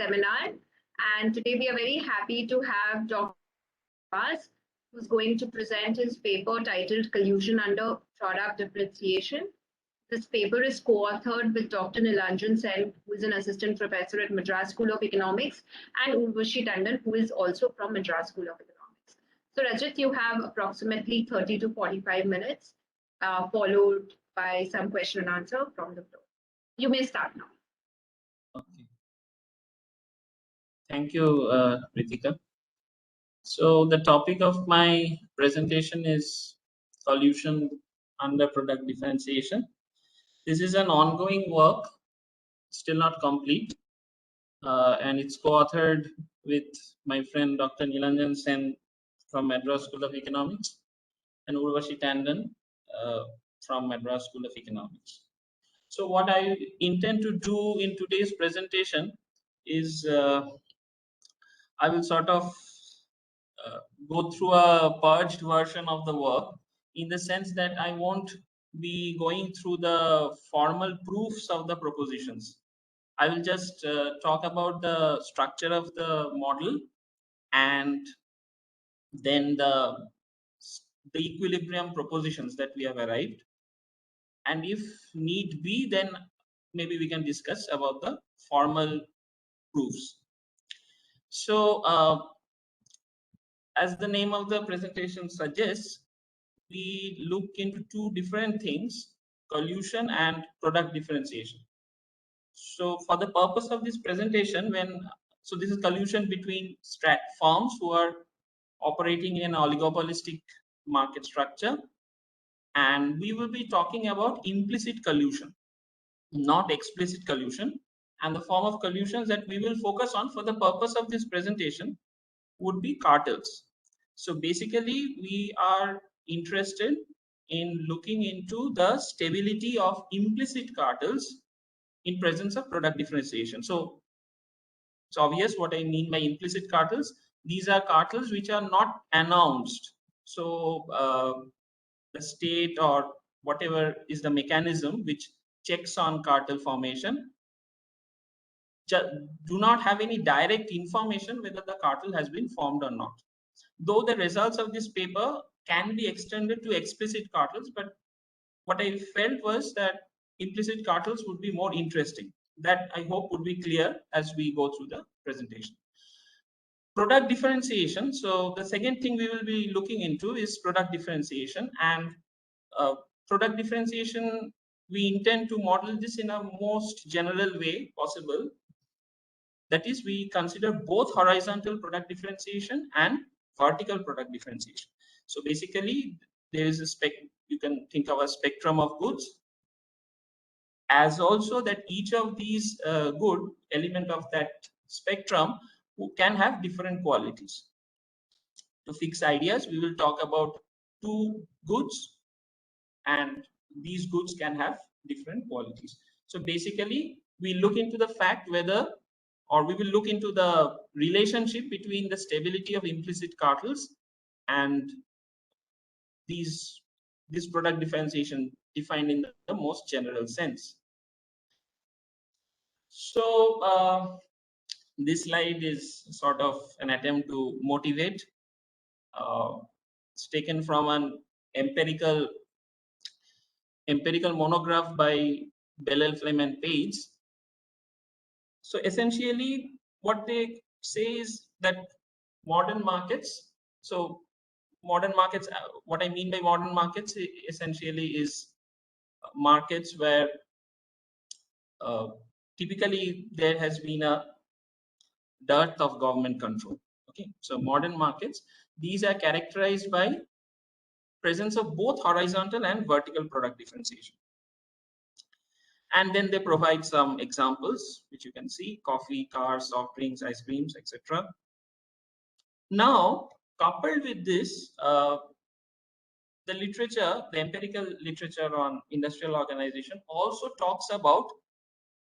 seminar. And today we are very happy to have Dr. Biswas, who's going to present his paper titled Collusion under Product Differentiation. This paper is co-authored with Dr. Nilanjan Sen, who is an assistant professor at Madras School of Economics, and Urvashi Tandon, who is also from Madras School of Economics. So Rajit, you have approximately 30 to 45 minutes, followed by some question and answer from the floor. You may start now. Okay. Thank you, Ritika. So the topic of my presentation is collusion under product differentiation. This is an ongoing work, still not complete, and it's co-authored with my friend Dr. Nilanjan Sen from Madras School of Economics and Urvashi Tandon from Madras School of Economics. So what I intend to do in today's presentation is I will sort of go through a purged version of the work, in the sense that I won't be going through the formal proofs of the propositions. I will just talk about the structure of the model and then the equilibrium propositions that we have arrived. And if need be, then maybe we can discuss about the formal proofs. So as the name of the presentation suggests, we look into two different things: collusion and product differentiation. So for the purpose of this presentation, so this is collusion between firms who are operating in an oligopolistic market structure, and we will be talking about implicit collusion, not explicit collusion. And the form of collusions that we will focus on for the purpose of this presentation would be cartels. So basically, we are interested in looking into the stability of implicit cartels in presence of product differentiation. So it's obvious what I mean by implicit cartels. These are cartels which are not announced. So the state or whatever is the mechanism which checks on cartel formation do not have any direct information whether the cartel has been formed or not. Though the results of this paper can be extended to explicit cartels, but what I felt was that implicit cartels would be more interesting. That I hope would be clear as we go through the presentation. Product differentiation. So the second thing we will be looking into is product differentiation. And product differentiation, we intend to model this in a most general way possible. That is, we consider both horizontal product differentiation and vertical product differentiation. So basically, there is a you can think of a spectrum of goods, as also that each of these good element of that spectrum can have different qualities. To fix ideas, we will talk about two goods, and these goods can have different qualities. So basically, we look into the fact whether, or we will look into the relationship between the stability of implicit cartels and this product differentiation defined in the most general sense. So this slide is sort of an attempt to motivate. It's taken from an empirical monograph by Bellel, Flem and Page. So essentially, what they say is that modern markets, so modern markets, what I mean by modern markets essentially is markets where typically there has been a dearth of government control. Okay, so modern markets, these are characterized by presence of both horizontal and vertical product differentiation. And then they provide some examples, which you can see: coffee, cars, soft drinks, ice creams, etc. Now, coupled with this, the literature, the empirical literature on industrial organization also talks about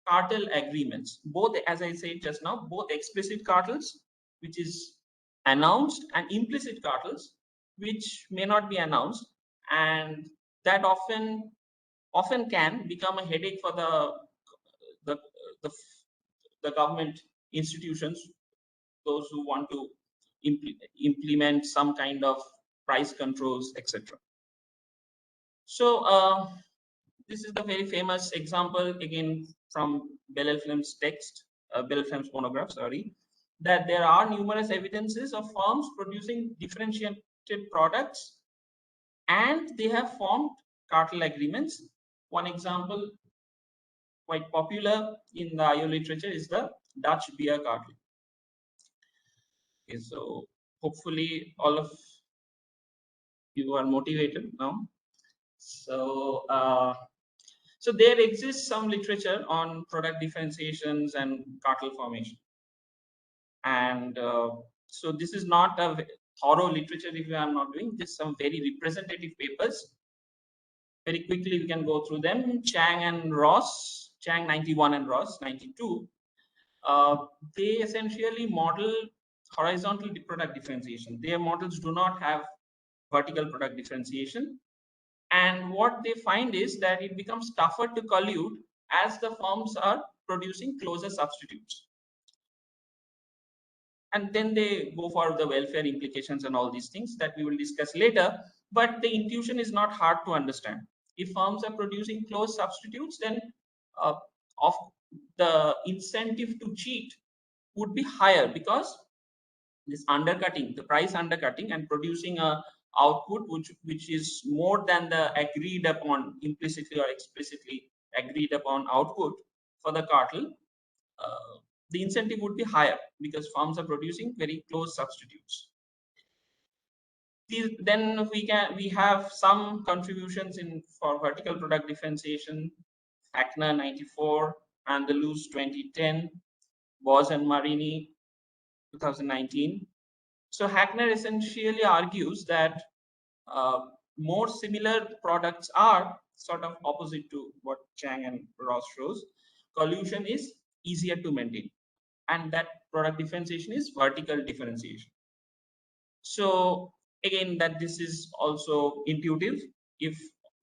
cartel agreements, both, as I said just now, both explicit cartels, which is announced, and implicit cartels, which may not be announced, and that often can become a headache for the government institutions, those who want to implement some kind of price controls, etc. So this is the very famous example again from Belleflem's text, Belleflem's monograph, sorry, that there are numerous evidences of firms producing differentiated products and they have formed cartel agreements. One example quite popular in the IO literature is the Dutch beer cartel. Okay, so hopefully all of you are motivated now. So there exists some literature on product differentiations and cartel formation. And so this is not a thorough literature review I'm not doing. This is some very representative papers. Very quickly we can go through them. Chang and Ross, Chang 91 and Ross 92. They essentially model horizontal product differentiation. Their models do not have vertical product differentiation. And what they find is that it becomes tougher to collude as the firms are producing closer substitutes. And then they go for the welfare implications and all these things that we will discuss later. But the intuition is not hard to understand. If firms are producing close substitutes, then of the incentive to cheat would be higher, because this undercutting, the price undercutting and producing a output which is more than the agreed upon, implicitly or explicitly agreed upon output for the cartel, the incentive would be higher because firms are producing very close substitutes. Then we have some contributions in for vertical product differentiation, Hackner 94, Andalus 2010, Boas and Marini 2019. So Hackner essentially argues that more similar products are sort of opposite to what Chang and Ross shows. Collusion is easier to maintain, and that product differentiation is vertical differentiation. So again, that this is also intuitive. If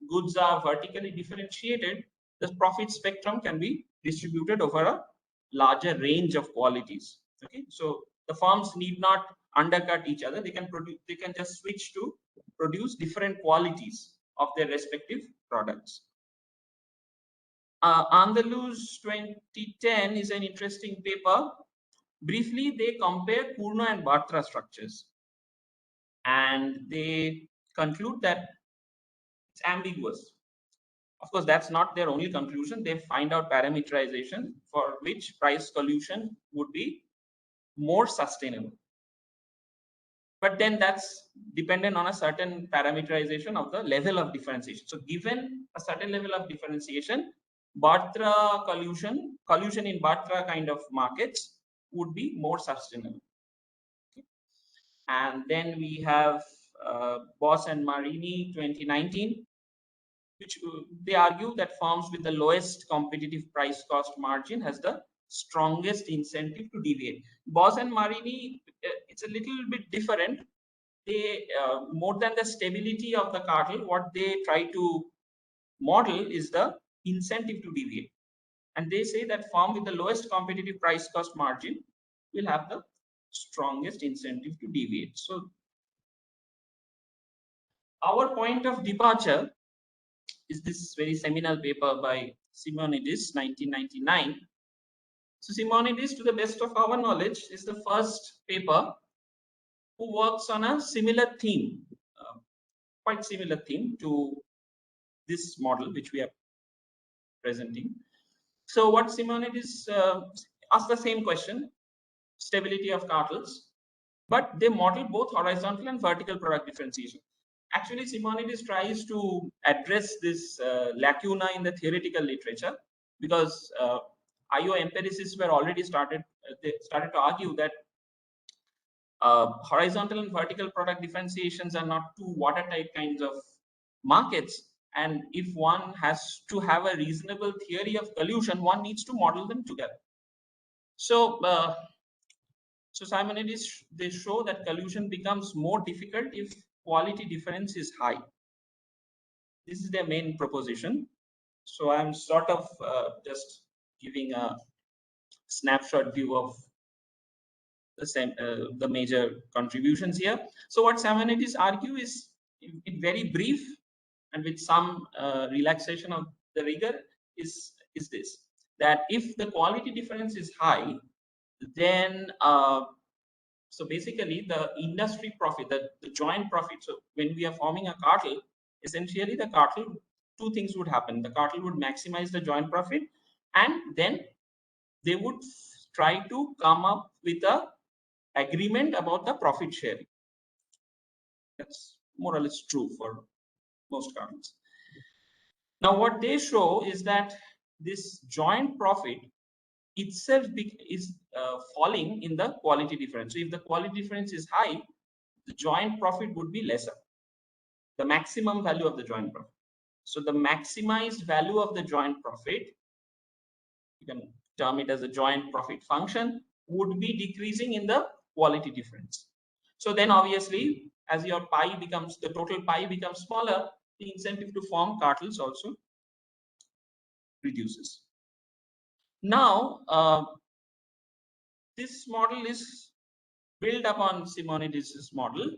goods are vertically differentiated, the profit spectrum can be distributed over a larger range of qualities. Okay, so the firms need not undercut each other. They can produce, they can just switch to produce different qualities of their respective products. Andalus 2010 is an interesting paper. Briefly, they compare Purna and Bartra structures, and they conclude that it's ambiguous. Of course, that's not their only conclusion. They find out parameterization for which price collusion would be more sustainable. But then that's dependent on a certain parameterization of the level of differentiation. So given a certain level of differentiation, Bartra collusion in Bartra kind of markets would be more sustainable. Okay. And then we have Boss and Marini 2019, which they argue that firms with the lowest competitive price cost margin has the strongest incentive to deviate. Boss and Marini, it's a little bit different. They more than the stability of the cartel, what they try to model is the incentive to deviate. And they say that firm with the lowest competitive price cost margin will have the strongest incentive to deviate. So our point of departure is this very seminal paper by Simonides, 1999. So Simonides, to the best of our knowledge, is the first paper who works on a similar theme, quite similar theme to this model which we are presenting. So what Simonides asked the same question, stability of cartels, but they model both horizontal and vertical product differentiation. Actually, Simonides tries to address this lacuna in the theoretical literature, because IO empiricists were already they started to argue that horizontal and vertical product differentiations are not two watertight kinds of markets. And if one has to have a reasonable theory of collusion, one needs to model them together. So, Simonides, they show that collusion becomes more difficult if quality difference is high. This is their main proposition. So I'm sort of just giving a snapshot view of the major contributions here. So what Simonides argue is, in very brief and with some relaxation of the rigor, is this, that if the quality difference is high, then so basically the industry profit, the joint profit. So when we are forming a cartel, essentially the cartel, two things would happen. The cartel would maximize the joint profit, and then they would try to come up with a agreement about the profit sharing. That's more or less true for most cartels. Now what they show is that this joint profit itself is falling in the quality difference. So if the quality difference is high, the joint profit would be lesser, the maximum value of the joint profit. So the maximized value of the joint profit, you can term it as a joint profit function, would be decreasing in the quality difference. So then obviously, as your pie becomes, the total pie becomes smaller, the incentive to form cartels also reduces. Now, this model is built upon Simonides' model.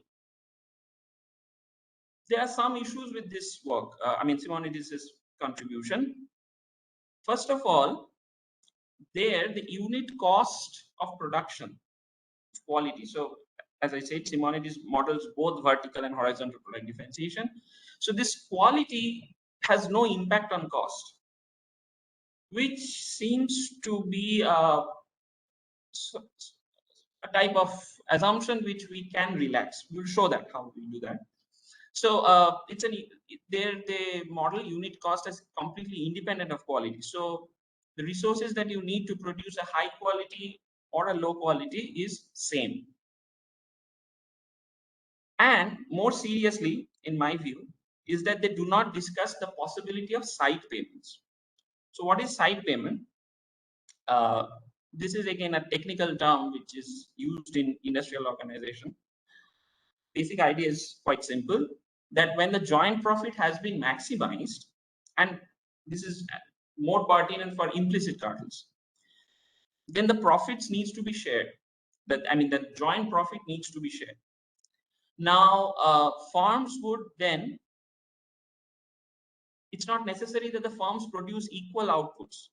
There are some issues with this work, Simonides' contribution. First of all, there the unit cost of production quality. So as I said, Simonides models both vertical and horizontal product differentiation. So this quality has no impact on cost, which seems to be a type of assumption which we can relax. We'll show that how we do that. So they model unit cost as completely independent of quality. So the resources that you need to produce a high quality or a low quality is same. And more seriously, in my view, is that they do not discuss the possibility of side payments. So what is side payment? This is again a technical term which is used in industrial organization. Basic idea is quite simple, that when the joint profit has been maximized, and this is more pertinent for implicit cartels, then the profits needs to be shared. The joint profit needs to be shared. Now, firms would then, it's not necessary that the firms produce equal outputs.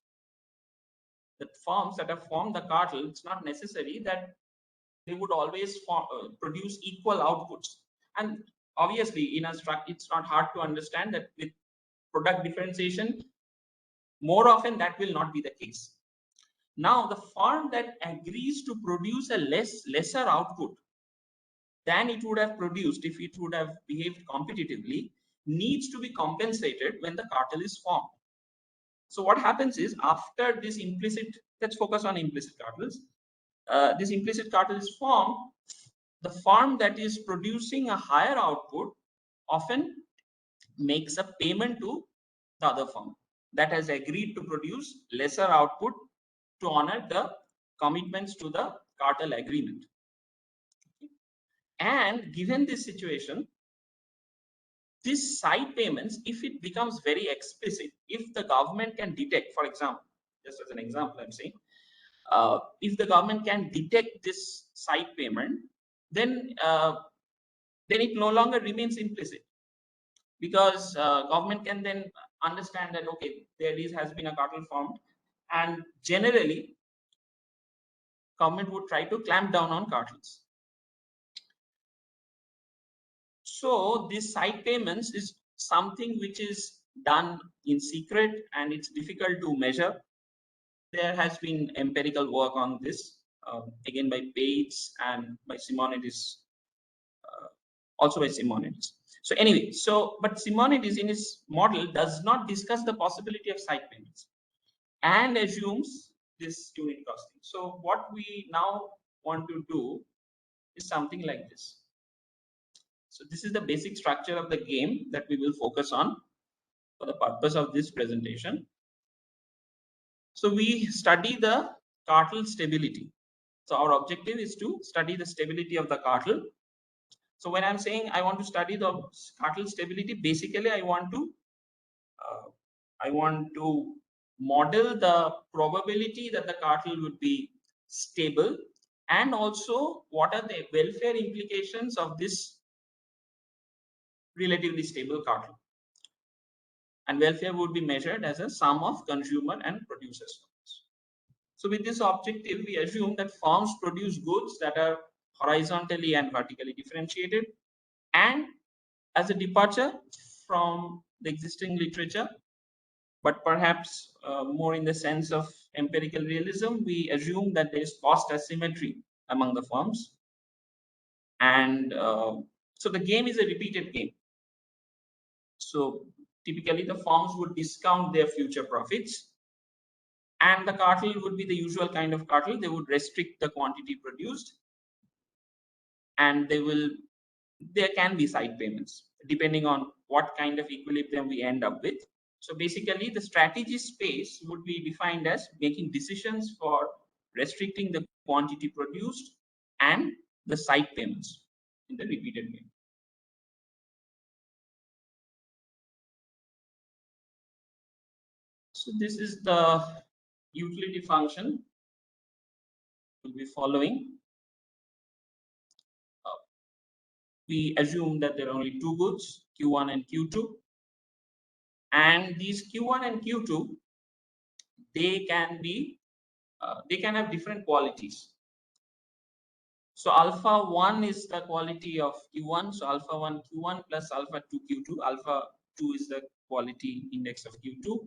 The firms that have formed the cartel, it's not necessary that they would always produce equal outputs. And obviously, in a structure, it's not hard to understand that with product differentiation, more often that will not be the case. Now, the firm that agrees to produce a lesser output than it would have produced if it would have behaved competitively needs to be compensated when the cartel is formed. So what happens is, after this implicit, let's focus on implicit cartels. This implicit cartel is formed, the firm that is producing a higher output often makes a payment to the other firm that has agreed to produce lesser output to honor the commitments to the cartel agreement. And given this situation, this side payments, if it becomes very explicit, if the government can detect, for example, just as an example, I'm saying, if the government can detect this side payment, then it no longer remains implicit, because government can then understand that, okay, has been a cartel formed, and generally government would try to clamp down on cartels. So this side payments is something which is done in secret and it's difficult to measure. There has been empirical work on this, again by Bates and by Simonides, also by Simonides. So anyway, but Simonides in his model does not discuss the possibility of side payments and assumes this unit costing. So what we now want to do is something like this. So this is the basic structure of the game that we will focus on for the purpose of this presentation. So we study the cartel stability. So our objective is to study the stability of the cartel. So when I'm saying I want to study the cartel stability, basically I want to model the probability that the cartel would be stable and also what are the welfare implications of this relatively stable cartel. And welfare would be measured as a sum of consumer and producers. So with this objective, we assume that firms produce goods that are horizontally and vertically differentiated, and as a departure from the existing literature, but perhaps more in the sense of empirical realism, we assume that there is cost asymmetry among the firms. And so the game is a repeated game. So typically the firms would discount their future profits, and the cartel would be the usual kind of cartel. They would restrict the quantity produced, and there can be side payments depending on what kind of equilibrium we end up with. So basically the strategy space would be defined as making decisions for restricting the quantity produced and the side payments in the repeated game. So this is the utility function we'll be following. We assume that there are only two goods, Q1 and Q2. And these Q1 and Q2, they can have different qualities. So alpha 1 is the quality of Q1. So alpha 1 Q1 plus alpha 2 Q2. Alpha 2 is the quality index of Q2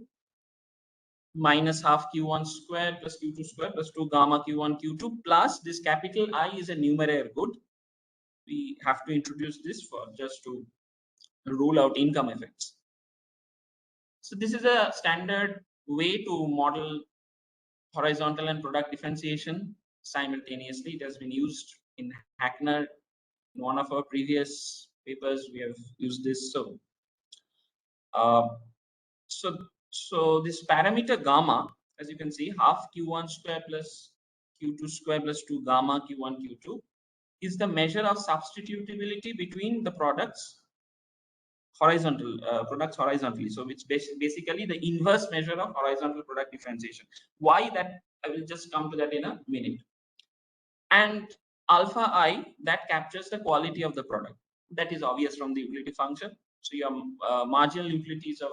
minus half Q1 square plus Q2 square plus 2 gamma Q1 Q2 plus this capital I is a numeraire good. We have to introduce this for just to rule out income effects. So this is a standard way to model horizontal and product differentiation simultaneously. It has been used in Hackner. In one of our previous papers, we have used this. So this parameter gamma, as you can see, half Q1 square plus Q2 square plus 2 gamma Q1 Q2 is the measure of substitutability between the products horizontally. So it's basically the inverse measure of horizontal product differentiation. Why that? I will just come to that in a minute. And alpha I, that captures the quality of the product. That is obvious from the utility function. So your marginal utilities of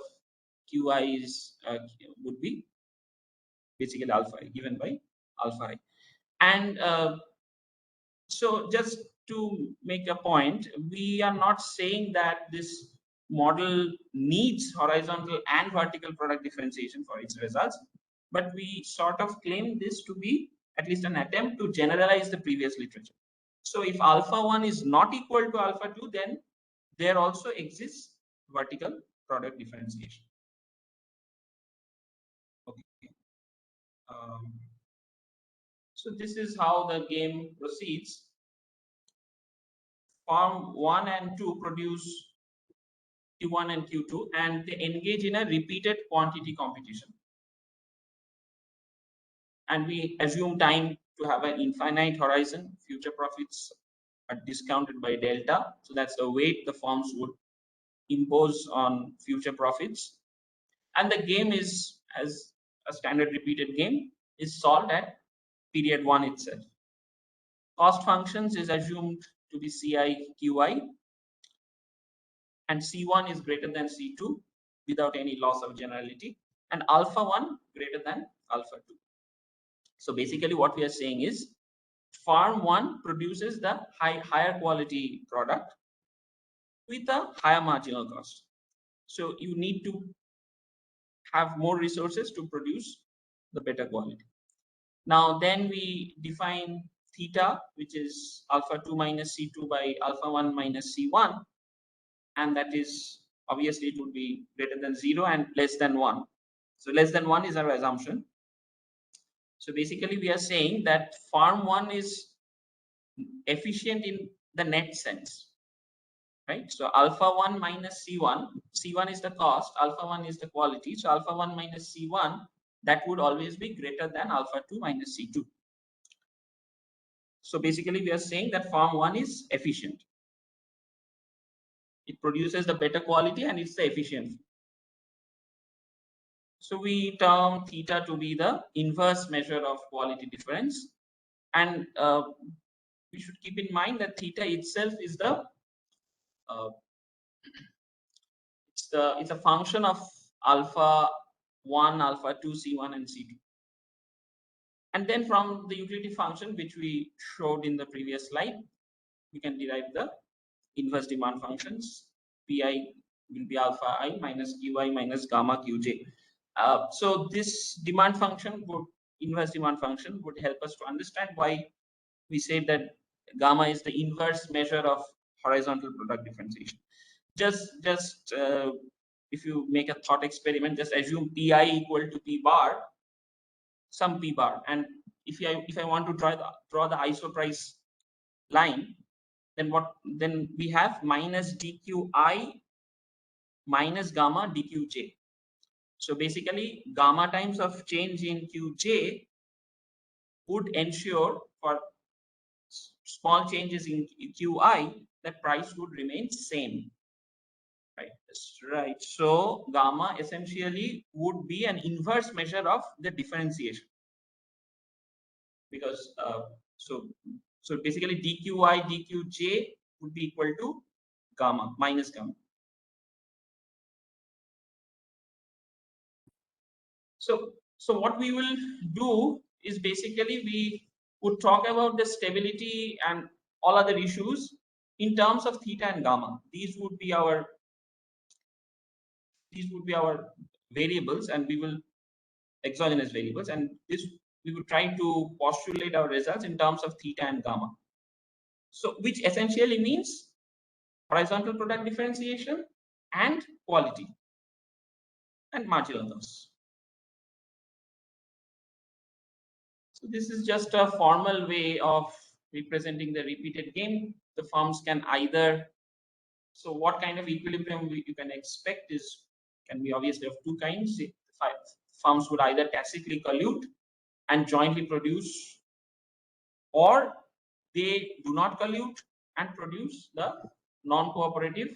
Qi is would be basically alpha I, given by alpha I. And so just to make a point, we are not saying that this model needs horizontal and vertical product differentiation for its results, but we sort of claim this to be at least an attempt to generalize the previous literature. So if alpha 1 is not equal to alpha 2, then there also exists vertical product differentiation. Okay. So this is how the game proceeds. Firm 1 and 2 produce Q1 and Q2, and they engage in a repeated quantity competition. And we assume time to have an infinite horizon. Future profits are discounted by delta. So that's the weight the firms would impose on future profits. And the game is, as a standard repeated game, is solved at period 1 itself. Cost functions is assumed to be Ci Qi, and C1 is greater than C2 without any loss of generality, and alpha 1 greater than alpha 2. So basically what we are saying is firm 1 produces the higher quality product with a higher marginal cost. So you need to have more resources to produce the better quality. Now then we define theta, which is alpha 2 minus C2 by alpha 1 minus C1, and that is obviously it would be greater than 0 and less than 1. So less than 1 is our assumption. So basically we are saying that firm 1 is efficient in the net sense, right? So alpha 1 minus C1, C1 is the cost, alpha 1 is the quality. So alpha 1 minus C1, that would always be greater than alpha 2 minus C2. So basically we are saying that firm 1 is efficient. It produces the better quality and it's the efficient. So we term theta to be the inverse measure of quality difference, And we should keep in mind that theta itself is the it's a function of alpha 1, alpha 2, C1 and C2. And then from the utility function which we showed in the previous slide, we can derive the inverse demand functions. Pi will be alpha I minus Qi minus gamma Qj. So this demand function would inverse demand function would help us to understand why we say that gamma is the inverse measure of horizontal product differentiation. Just if you make a thought experiment, just assume Pi equal to P bar, some P bar, and if I want to draw the isoprice line, then we have minus dqi minus gamma dqj. So basically gamma times of change in qj would ensure for small changes in qi that price would remain same, right? That's right. So gamma essentially would be an inverse measure of the differentiation, because so basically dqi dqj would be equal to gamma minus gamma. So what we will do is basically we would talk about the stability and all other issues in terms of theta and gamma. These would be our variables, and we will exogenous variables, and this we would try to postulate our results in terms of theta and gamma. So which essentially means horizontal product differentiation and quality and marginal loss. So this is just a formal way of representing the repeated game. The firms can either, so what kind of equilibrium you can expect can be obviously of two kinds. Firms would either tacitly collude and jointly produce, or they do not collude and produce the non-cooperative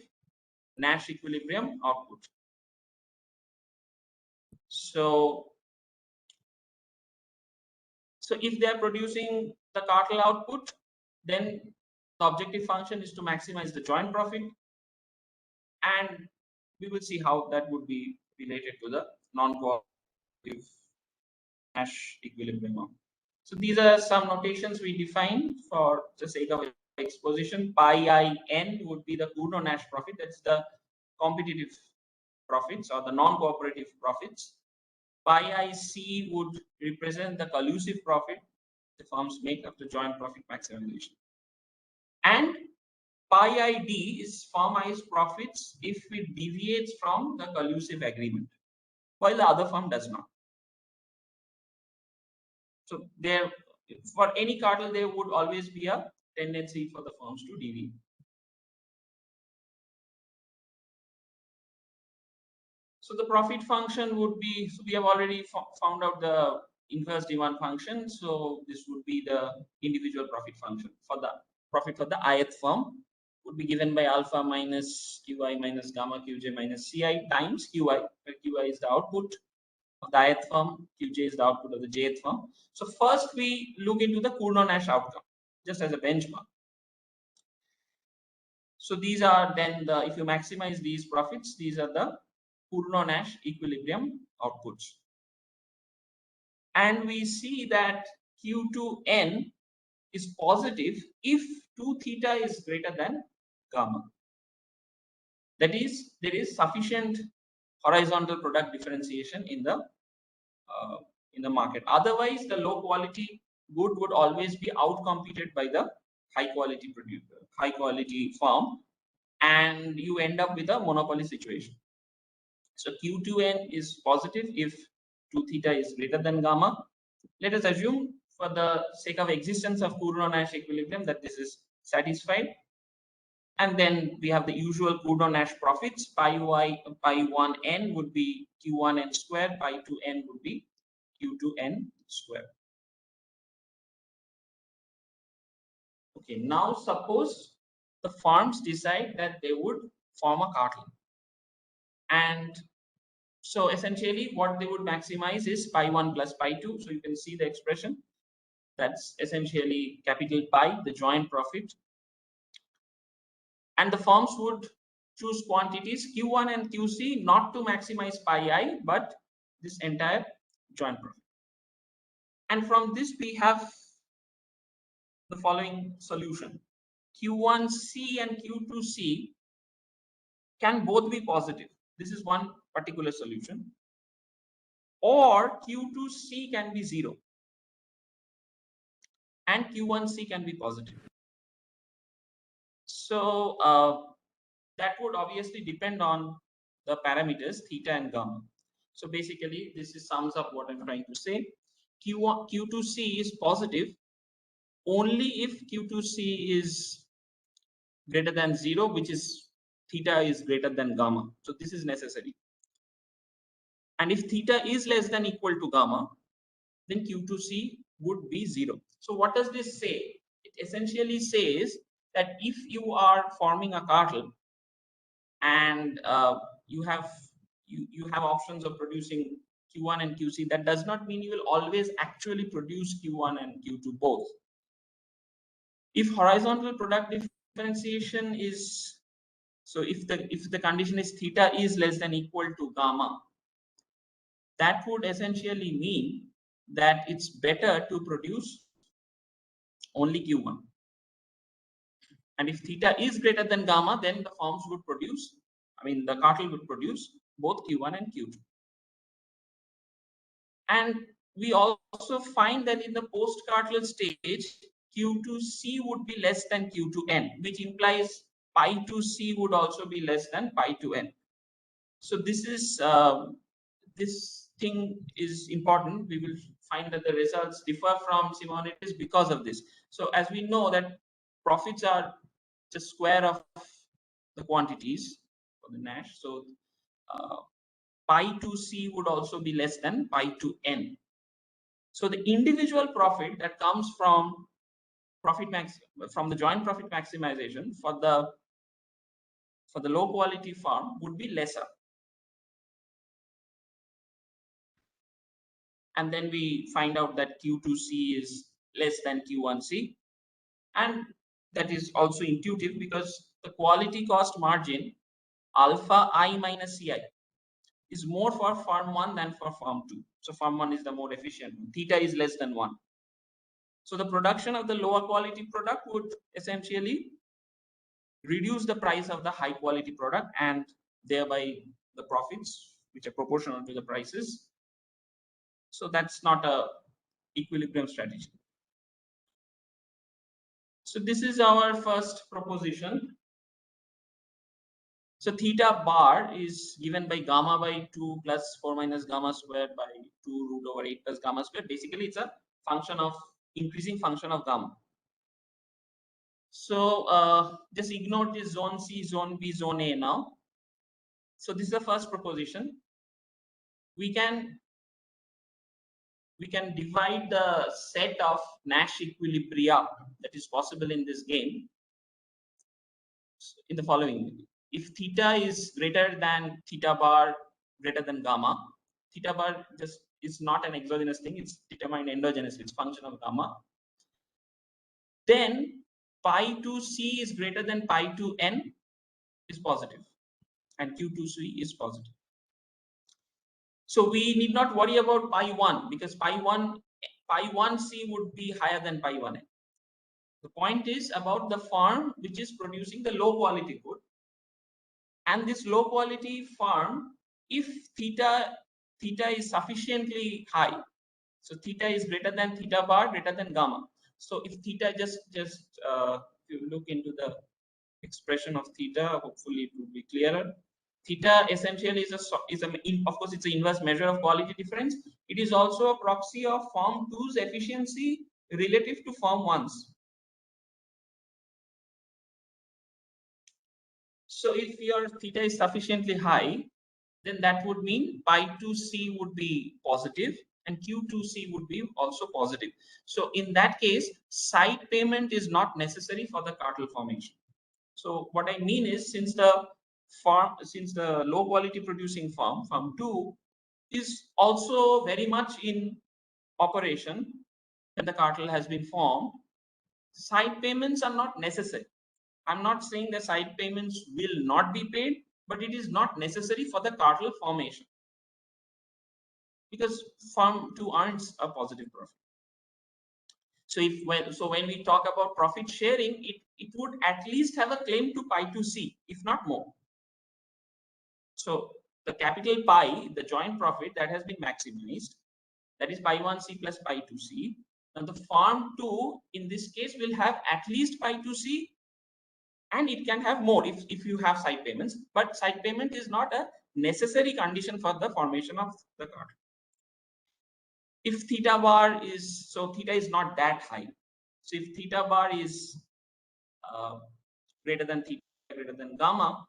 Nash equilibrium output. So if they are producing the cartel output, then the objective function is to maximize the joint profit, and we will see how that would be related to the non-cooperative Nash equilibrium. So these are some notations we defined for the sake of exposition. Pi I n would be the Coulomb Nash profit. That's the competitive profits or the non-cooperative profits. Pi I c would represent the collusive profit the firms make after joint profit maximization. And Pi id is firm I's profits if it deviates from the collusive agreement, while the other firm does not. So there, for any cartel, there would always be a tendency for the firms to deviate. So the profit function would be, so we have already found out the inverse demand function. So this would be the individual profit function for the profit for the ith firm would be given by alpha minus qi minus gamma qj minus ci times qi, where qi is the output of the ith firm, qj is the output of the jth firm. So first we look into the Coulomb Nash outcome just as a benchmark. So these are then the, if you maximize these profits, these are the Coulomb Nash equilibrium outputs. And we see that Q2n is positive if 2 theta is greater than gamma. That is, there is sufficient horizontal product differentiation in the market. Otherwise, the low quality good would always be outcompeted by the high quality producer, high quality firm, and you end up with a monopoly situation. So Q2n is positive if 2 theta is greater than gamma. Let us assume for the sake of existence of Coulomb Nash equilibrium that this is satisfied. And then we have the usual Coulomb Nash profits. Pi 1n would be Q1n square, pi 2n would be Q2n square. Okay, now suppose the firms decide that they would form a cartel. And so essentially what they would maximize is pi 1 plus pi 2. So you can see the expression. That's essentially capital pi, the joint profit. And the firms would choose quantities Q1 and QC not to maximize pi I, but this entire joint profit. And from this, we have the following solution. Q1C and Q2C can both be positive. This is one particular solution. Or Q2C can be 0 and Q1C can be positive. So that would obviously depend on the parameters theta and gamma. So basically, this is sums up what I'm trying to say. Q2C is positive only if Q2C is greater than 0, which is theta is greater than gamma. So this is necessary. And if theta is less than equal to gamma, then Q2C would be 0. So what does this say? It essentially says that if you are forming a cartel and you have options of producing Q1 and QC, that does not mean you will always actually produce Q1 and Q2 both. If horizontal product differentiation is, so if the condition is theta is less than equal to gamma, that would essentially mean that it's better to produce only Q1. And if theta is greater than gamma, then the firms would produce, the cartel would produce both Q1 and Q2. And we also find that in the post-cartel stage, Q2C would be less than Q2N, which implies pi to C would also be less than pi to N. So this is this thing is important. We will find that the results differ from similarities because of this. So as we know that profits are the square of the quantities for the Nash. So pi to C would also be less than pi to N. So the individual profit that comes from from the joint profit maximization for the low quality firm would be lesser. And then we find out that Q2C is less than Q1C. And that is also intuitive because the quality cost margin alpha I minus Ci is more for firm 1 than for firm 2. So firm 1 is the more efficient. Theta is less than 1. So the production of the lower quality product would essentially reduce the price of the high quality product and thereby the profits, which are proportional to the prices. So that's not a equilibrium strategy. So this is our first proposition. So theta bar is given by gamma by 2 plus 4 minus gamma squared by 2 root over 8 plus gamma squared. Basically, it's a function of increasing function of gamma. So just ignore this zone C, zone B, zone A now. So this is the first proposition. We can divide the set of Nash equilibria that is possible in this game in the following way. If theta is greater than theta bar greater than gamma, theta bar just is not an exogenous thing, it's determined endogenously, it's function of gamma. Then pi to C is greater than pi to N is positive and Q2C is positive. So we need not worry about pi 1 because pi 1C would be higher than pi 1N. The point is about the firm which is producing the low quality good. And this low quality firm, if theta is sufficiently high, so theta is greater than theta bar greater than gamma. So if theta just if you look into the expression of theta, hopefully it will be clearer. Theta essentially of course it's an inverse measure of quality difference. It is also a proxy of firm 2's efficiency relative to firm 1's. So if your theta is sufficiently high, then that would mean pi to C would be positive and Q2C would be also positive. So in that case, side payment is not necessary for the cartel formation. So what I mean is, since the low quality producing firm 2 is also very much in operation, when the cartel has been formed, side payments are not necessary. I'm not saying the side payments will not be paid, but it is not necessary for the cartel formation, because firm 2 earns a positive profit. So when we talk about profit sharing, it would at least have a claim to pi to C, if not more. So the capital pi, the joint profit that has been maximized, that is pi 1C plus pi 2C. Now the firm 2 in this case will have at least pi 2C, and it can have more if you have side payments, but side payment is not a necessary condition for the formation of the cartel. If theta bar is, so theta is not that high. So if theta bar is greater than theta greater than gamma,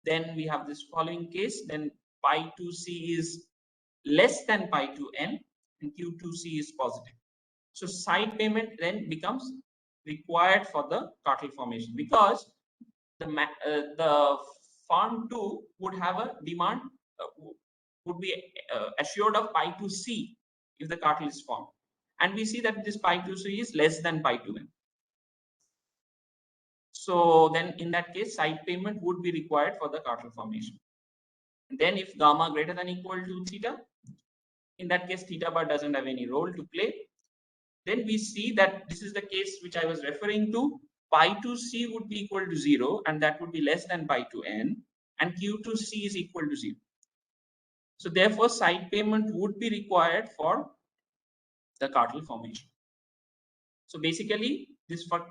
then we have this following case. Then pi 2C is less than pi 2n and Q2C is positive. So side payment then becomes required for the cartel formation, because the firm 2 would have a demand, would be assured of pi 2C if the cartel is formed. And we see that this pi 2C is less than pi 2n. So then in that case, side payment would be required for the cartel formation. And then if gamma greater than equal to theta, in that case, theta bar doesn't have any role to play. Then we see that this is the case which I was referring to. Pi to C would be equal to 0, and that would be less than pi to n, and Q to C is equal to 0. So therefore, side payment would be required for the cartel formation. So basically, this for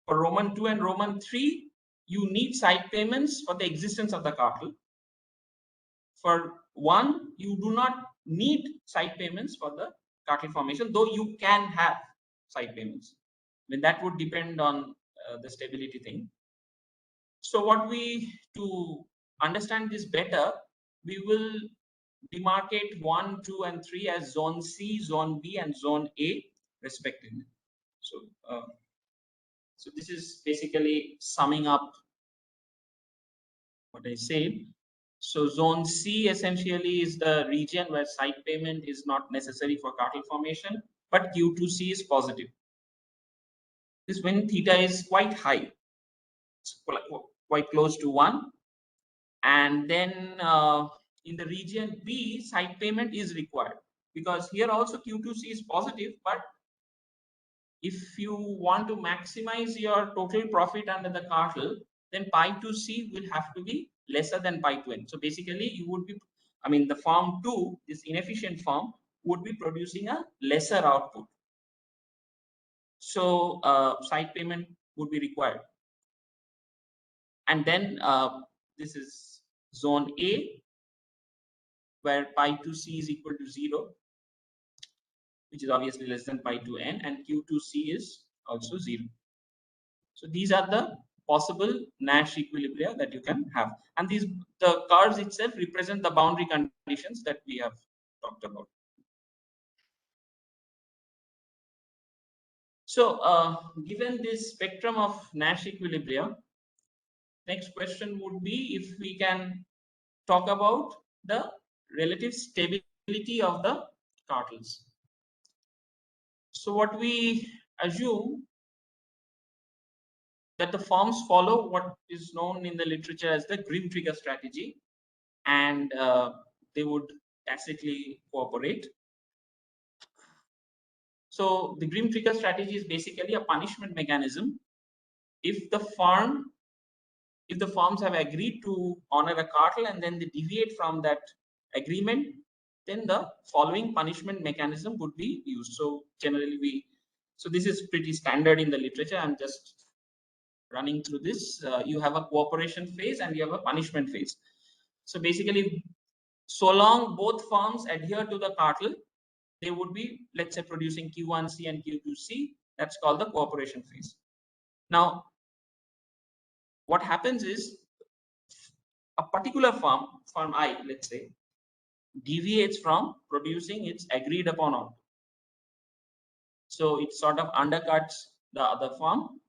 Roman 2 and Roman 3, you need side payments for the existence of the cartel. For 1, you do not need side payments for the cartel formation, though you can have side payments. I mean, that would depend on the stability thing. So to understand this better, we will demarcate 1, 2, and 3 as zone C, zone B, and zone A respectively. So this is basically summing up what I said. So zone C essentially is the region where side payment is not necessary for cartel formation, but Q2C is positive. This is when theta is quite high, it's quite close to 1. And then in the region B, side payment is required, because here also Q2C is positive, but if you want to maximize your total profit under the cartel, then pi to C will have to be lesser than pi to n. So basically, you would be, I mean, the firm 2, this inefficient firm, would be producing a lesser output. So side payment would be required. And then this is zone A, where pi to C is equal to 0, which is obviously less than pi to n, and Q to C is also 0. So these are the possible Nash equilibria that you can have, and the curves itself represent the boundary conditions that we have talked about. So given this spectrum of Nash equilibria, next question would be if we can talk about the relative stability of the cartels. So what we assume that the firms follow what is known in the literature as the Grimm trigger strategy, and they would tacitly cooperate. So the Grimm trigger strategy is basically a punishment mechanism. If the firms have agreed to honor a cartel and then they deviate from that agreement, then the following punishment mechanism would be used. So generally so this is pretty standard in the literature. I'm just running through this. You have a cooperation phase and you have a punishment phase. So basically, so long both firms adhere to the cartel, they would be, let's say, producing Q1C and Q2C. That's called the cooperation phase. Now, what happens is a particular firm I, let's say, deviates from producing its agreed upon output. So it sort of undercuts the other firm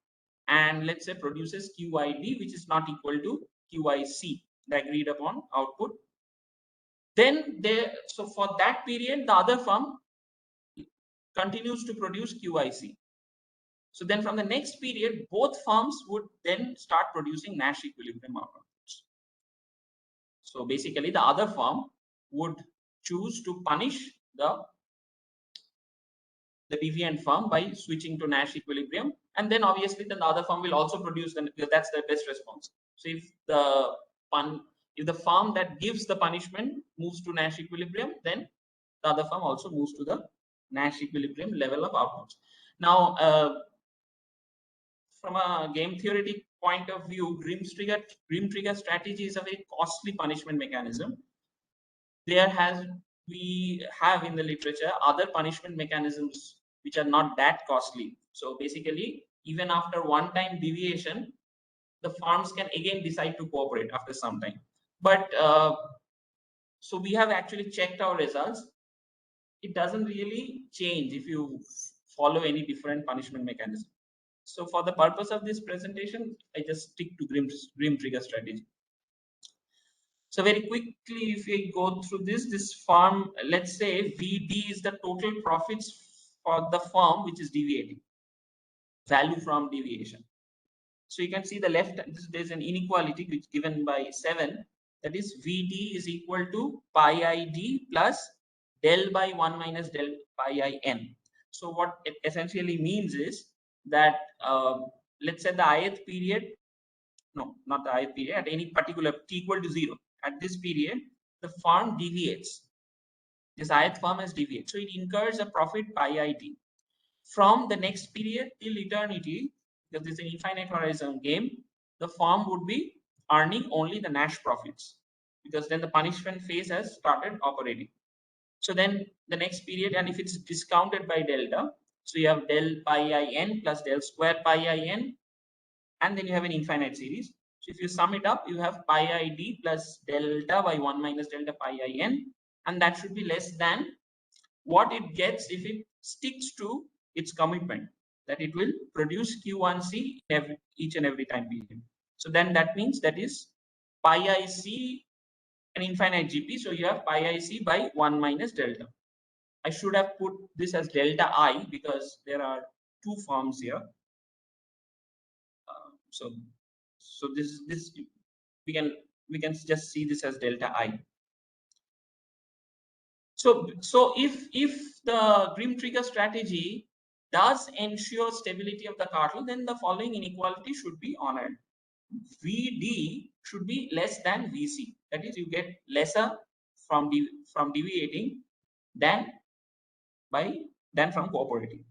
and, let's say, produces QID, which is not equal to QIC, the agreed upon output. Then so for that period, the other firm continues to produce QIC. So then from the next period, both firms would then start producing Nash equilibrium outputs. So basically the other firm would choose to punish the deviant firm by switching to Nash equilibrium, and then obviously then the other firm will also produce them because that's the best response. So if the firm that gives the punishment moves to Nash equilibrium, then the other firm also moves to the Nash equilibrium level of outputs. Now, from a game theoretic point of view, Grimm trigger strategy is a very costly punishment mechanism. We have in the literature other punishment mechanisms which are not that costly. So basically, even after one-time deviation, the firms can again decide to cooperate after some time. But so we have actually checked our results. It doesn't really change if you follow any different punishment mechanism. So for the purpose of this presentation, I just stick to Grimm trigger strategy. So very quickly, if we go through this firm, let's say VD is the total profits for the firm which is deviating, value from deviation. So you can see the left, there's an inequality which given by 7, that is VD is equal to pi ID plus del by 1 minus del pi IN. So what it essentially means is that let's say the ith period, no, not the ith period, at any particular t equal to 0, at this period, the firm deviates. This ith firm has deviated. So it incurs a profit pi ID. From the next period till eternity, because this is an infinite horizon game, the firm would be earning only the Nash profits, because then the punishment phase has started operating. So then the next period, and if it's discounted by delta, so you have del pi IN plus del square pi IN, and then you have an infinite series. So if you sum it up, you have pi ID plus delta by 1 minus delta pi IN, and that should be less than what it gets if it sticks to its commitment that it will produce Q1C each and every time period. So then that means that is pi IC an infinite GP. So you have pi IC by 1 minus delta. I should have put this as delta I because there are two forms here. So this we can just see this as delta I. So if the Grimm trigger strategy does ensure stability of the cartel, then the following inequality should be honored. VD should be less than VC. That is, you get lesser from deviating than from cooperating.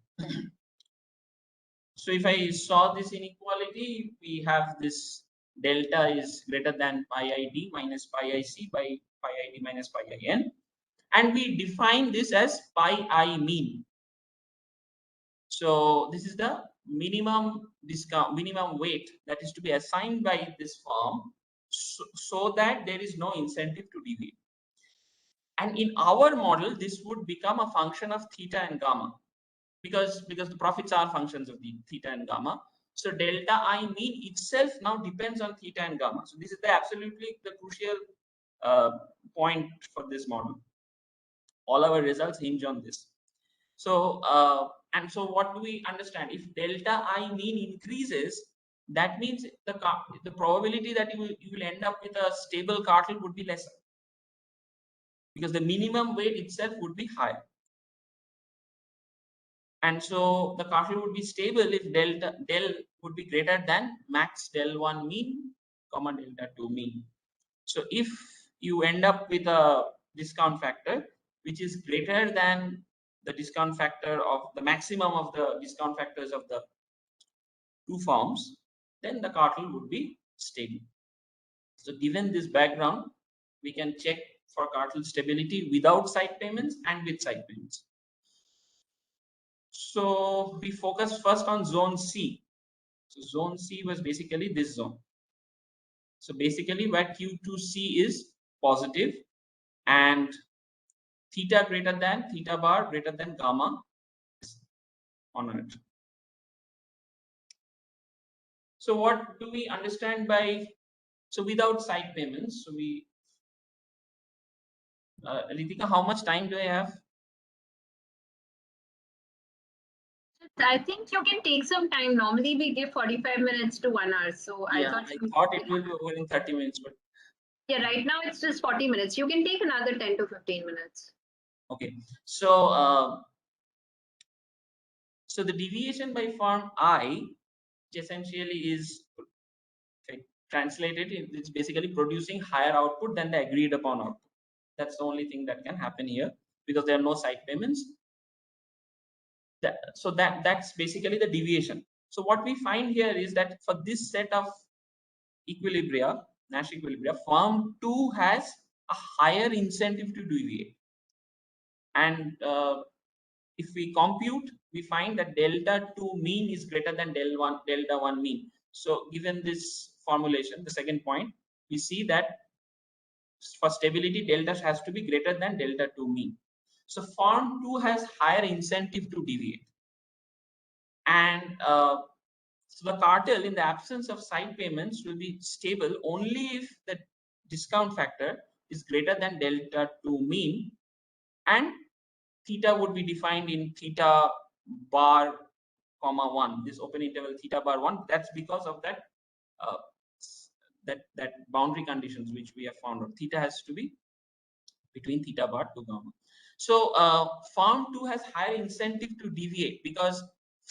So if I saw this inequality, we have this delta is greater than pi ID minus pi IC by pi ID minus pi IN. And we define this as pi I mean. So this is the minimum weight that is to be assigned by this firm so that there is no incentive to deviate. And in our model, this would become a function of theta and gamma because the profits are functions of the theta and gamma. So delta I mean itself now depends on theta and gamma. So this is absolutely the crucial point for this model. All our results hinge on this. So and so what do we understand? If delta I mean increases, that means the probability that you will end up with a stable cartel would be lesser because the minimum weight itself would be higher. And so the cartel would be stable if del would be greater than max del 1 mean comma delta 2 mean. So if you end up with a discount factor which is greater than the discount factor of the maximum of the discount factors of the two firms, then the cartel would be stable. So given this background, we can check for cartel stability without side payments and with side payments. So we focus first on zone C. So zone C was basically this zone. So basically where Q2C is positive and theta greater than theta bar greater than gamma is on it. So what do we understand by, so without side payments, so we, Ritika, how much time do I have? I think you can take some time. Normally we give 45 minutes to 1 hour. So I Yeah, thought I thought it will be over in 30 minutes, but yeah, right now it's just 40 minutes. You can take another 10 to 15 minutes. okay. So so the deviation by firm I, which essentially is translated, it's basically producing higher output than the agreed upon output. That's the only thing that can happen here because there are no side payments. So that's basically the deviation. So what we find here is that for this set of equilibria, Nash equilibria, firm 2 has a higher incentive to deviate. And if we compute, we find that delta 2 mean is greater than delta 1 mean. So given this formulation, the second point, we see that for stability, delta has to be greater than delta 2 mean. So firm 2 has higher incentive to deviate. And so the cartel, in the absence of side payments, will be stable only if the discount factor is greater than delta 2 mean, and theta would be defined in theta bar comma 1, this open interval theta bar 1. That's because of that uh, that boundary conditions which we have found out. Theta has to be between theta bar to gamma. So farm 2 has higher incentive to deviate because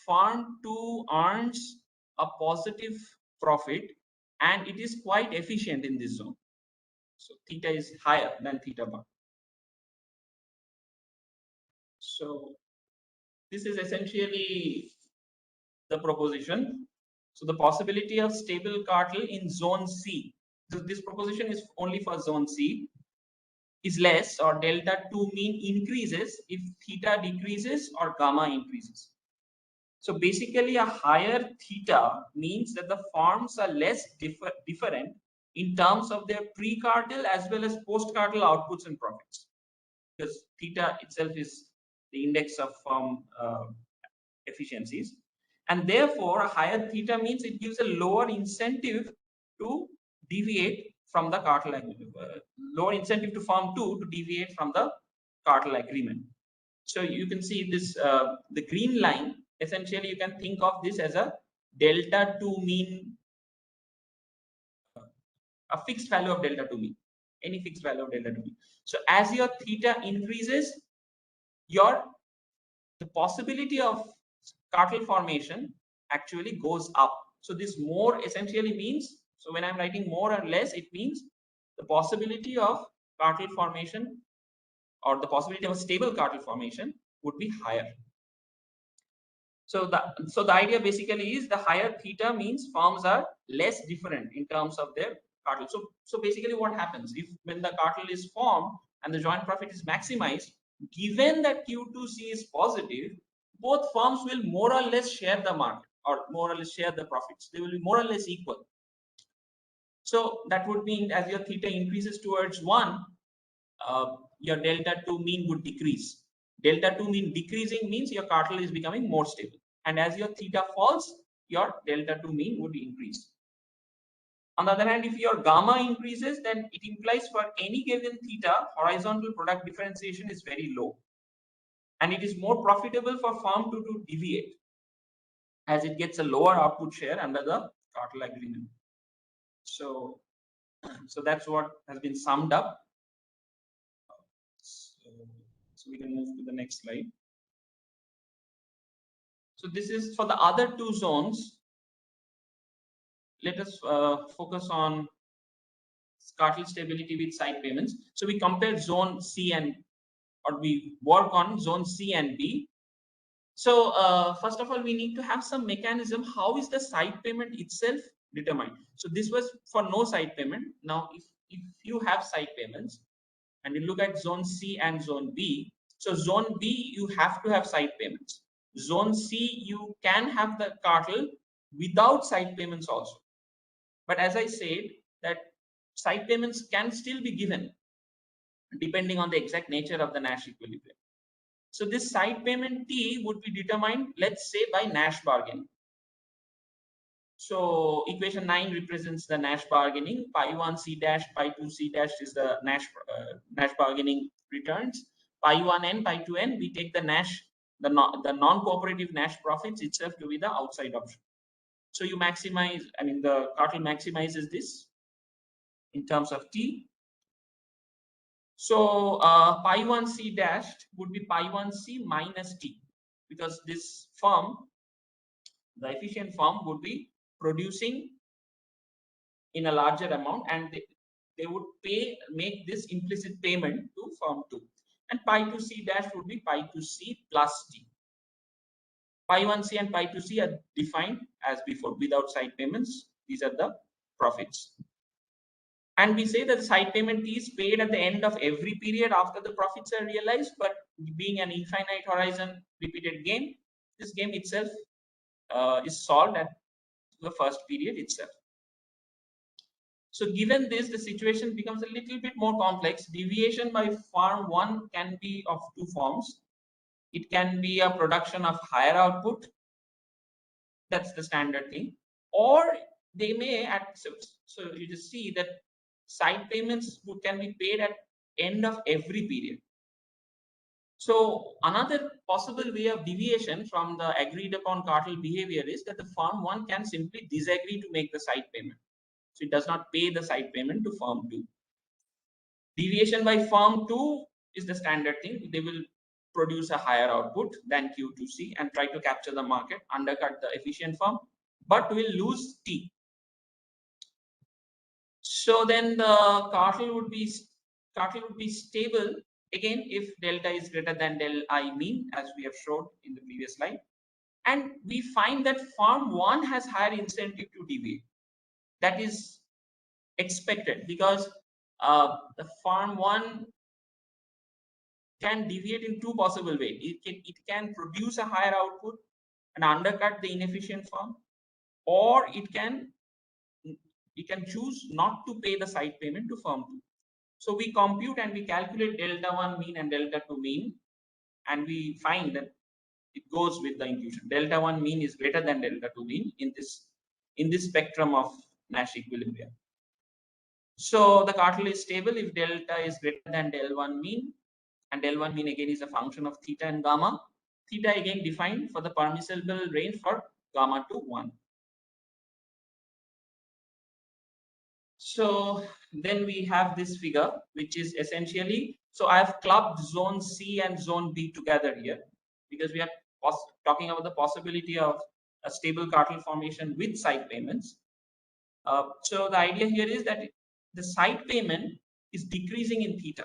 farm 2 earns a positive profit and it is quite efficient in this zone. So theta is higher than theta bar. So this is essentially the proposition. So the possibility of stable cartel in zone C. So this proposition is only for zone C. Is less or delta 2 mean increases if theta decreases or gamma increases. So basically a higher theta means that the firms are less different in terms of their pre-cartel as well as post-cartel outputs and profits, because theta itself is the index of firm efficiencies, and therefore a higher theta means it gives a lower incentive to deviate from the cartel agreement, lower incentive to firm 2 to deviate from the cartel agreement. So you can see this, the green line, essentially you can think of this as a delta 2 mean, a fixed value of delta 2 mean, any fixed value of delta 2 mean. So as your theta increases, the possibility of cartel formation actually goes up. So this more essentially means, so when I'm writing more or less, it means the possibility of cartel formation or the possibility of a stable cartel formation would be higher. So the idea basically is the higher theta means firms are less different in terms of their cartel. So basically what happens if when the cartel is formed and the joint profit is maximized, given that Q2C is positive, both firms will more or less share the market or more or less share the profits. They will be more or less equal. So that would mean as your theta increases towards 1, your delta 2 mean would decrease. Delta 2 mean decreasing means your cartel is becoming more stable. And as your theta falls, your delta 2 mean would increase. On the other hand, if your gamma increases, then it implies for any given theta, horizontal product differentiation is very low. And it is more profitable for firm to deviate as it gets a lower output share under the cartel agreement. So that's what has been summed up. So we can move to the next slide. So this is for the other two zones. Let us focus on cartel stability with side payments. So we compare zone C or we work on zone C and B. So first of all, we need to have some mechanism. How is the side payment itself determined? So this was for no side payment. Now, if you have side payments and you look at zone C and zone B, so zone B, you have to have side payments. Zone C, you can have the cartel without side payments also. But as I said, that side payments can still be given depending on the exact nature of the Nash equilibrium. So this side payment T would be determined, let's say, by Nash bargaining. So equation 9 represents the Nash bargaining. Pi 1 C dash, pi 2 C dash is the Nash bargaining returns. Pi 1 n, pi 2 n, we take the Nash the non-cooperative Nash profits itself to be the outside option. So you maximize, I mean, the cartel maximizes this in terms of T. So pi 1 C dashed would be pi 1 C minus T, because this firm, the efficient firm, would be producing in a larger amount, and they would make this implicit payment to firm 2. And pi 2 C dash would be pi 2 C plus T. Pi 1 C and pi 2 C are defined as before, without side payments. These are the profits. And we say that the side payment is paid at the end of every period after the profits are realized, but being an infinite horizon repeated game, this game itself is solved at the first period itself. So given this, the situation becomes a little bit more complex. Deviation by firm 1 can be of two forms. It can be a production of higher output. That's the standard thing. Or they may so you just see that side payments can be paid at end of every period. So another possible way of deviation from the agreed upon cartel behavior is that the firm 1 can simply disagree to make the side payment. So it does not pay the side payment to firm 2. Deviation by firm 2 is the standard thing. They will produce a higher output than Q2C and try to capture the market, undercut the efficient firm, but will lose T. So then the cartel would be stable again if delta is greater than del I mean, as we have showed in the previous slide. And we find that firm 1 has higher incentive to deviate. That is expected, because the firm 1 can deviate in two possible ways. It can produce a higher output and undercut the inefficient firm, or it can choose not to pay the side payment to firm 2. So we compute and we calculate delta 1 mean and delta 2 mean, and we find that it goes with the intuition. Delta 1 mean is greater than delta 2 mean in this spectrum of Nash equilibrium. So the cartel is stable if delta is greater than del 1 mean, and del 1 mean again is a function of theta and gamma. Theta again defined for the permissible range for gamma to 1. So then we have this figure, which is essentially, so I have clubbed zone C and zone B together here, because we are talking about the possibility of a stable cartel formation with side payments. So the idea here is that the side payment is decreasing in theta.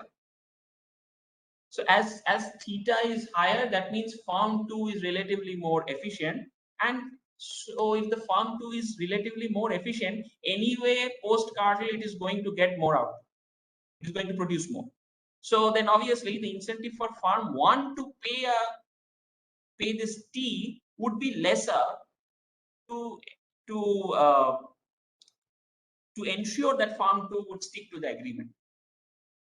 So as theta is higher, that means firm 2 is relatively more efficient, and so if the firm 2 is relatively more efficient, anyway post cartel it is going to get more out. It is going to produce more. So then obviously the incentive for firm 1 to pay this T would be lesser to ensure that firm 2 would stick to the agreement.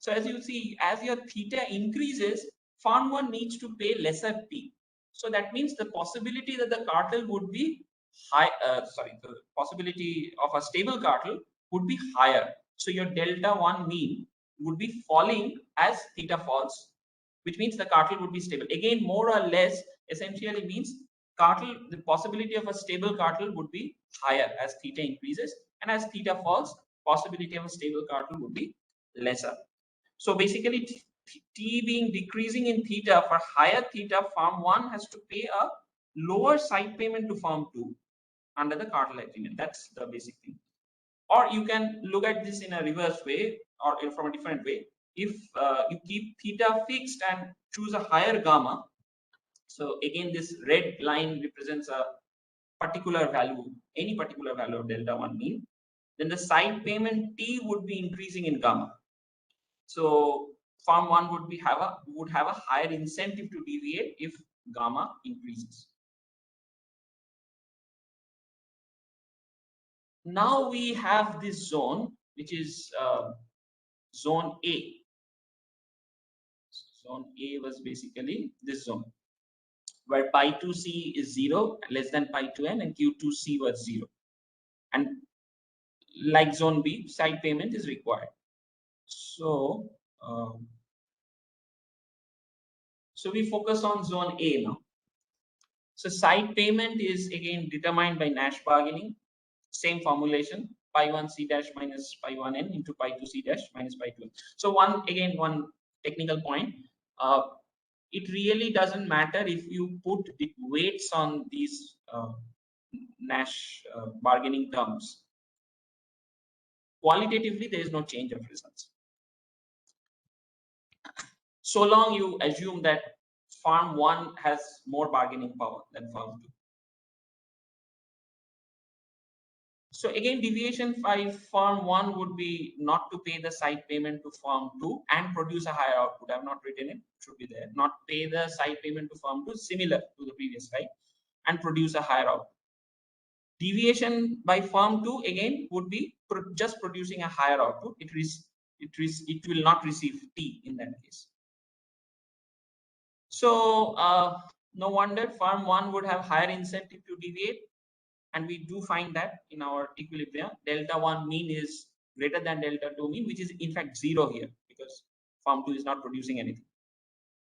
So as you see, as your theta increases, firm 1 needs to pay lesser T. So that means the possibility that the cartel would be high, the possibility of a stable cartel would be higher. So your delta 1 mean would be falling as theta falls, which means the cartel would be stable. Again, more or less essentially means the possibility of a stable cartel would be higher as theta increases, and as theta falls, possibility of a stable cartel would be lesser. So basically, T being decreasing in theta, for higher theta, firm 1 has to pay a lower side payment to firm 2 under the cartel agreement. That's the basic thing. Or you can look at this in a reverse way, or from a different way. If you keep theta fixed and choose a higher gamma, so again this red line represents a particular value, any particular value of delta 1 mean, then the side payment T would be increasing in gamma. So firm 1 would have a higher incentive to deviate if gamma increases. Now we have this zone, which is zone A. Zone A was basically this zone, where pi 2C is 0, less than pi 2n, and Q2C was 0. And like zone B, side payment is required. So, so we focus on zone A now. So side payment is again determined by Nash bargaining. Same formulation, pi 1 c dash minus pi 1 n into pi 2 c dash minus pi 2. So one technical point. It really doesn't matter if you put the weights on these Nash bargaining terms. Qualitatively, there is no change of results. So long you assume that farm 1 has more bargaining power than farm 2. So again, deviation by farm 1 would be not to pay the side payment to farm 2 and produce a higher output. I have not written it, should be there. Not pay the side payment to farm 2, similar to the previous slide, and produce a higher output. Deviation by farm 2 again would be just producing a higher output. It will not receive T in that case. So no wonder farm 1 would have higher incentive to deviate. And we do find that in our equilibrium, delta 1 mean is greater than delta 2 mean, which is in fact 0 here because farm 2 is not producing anything.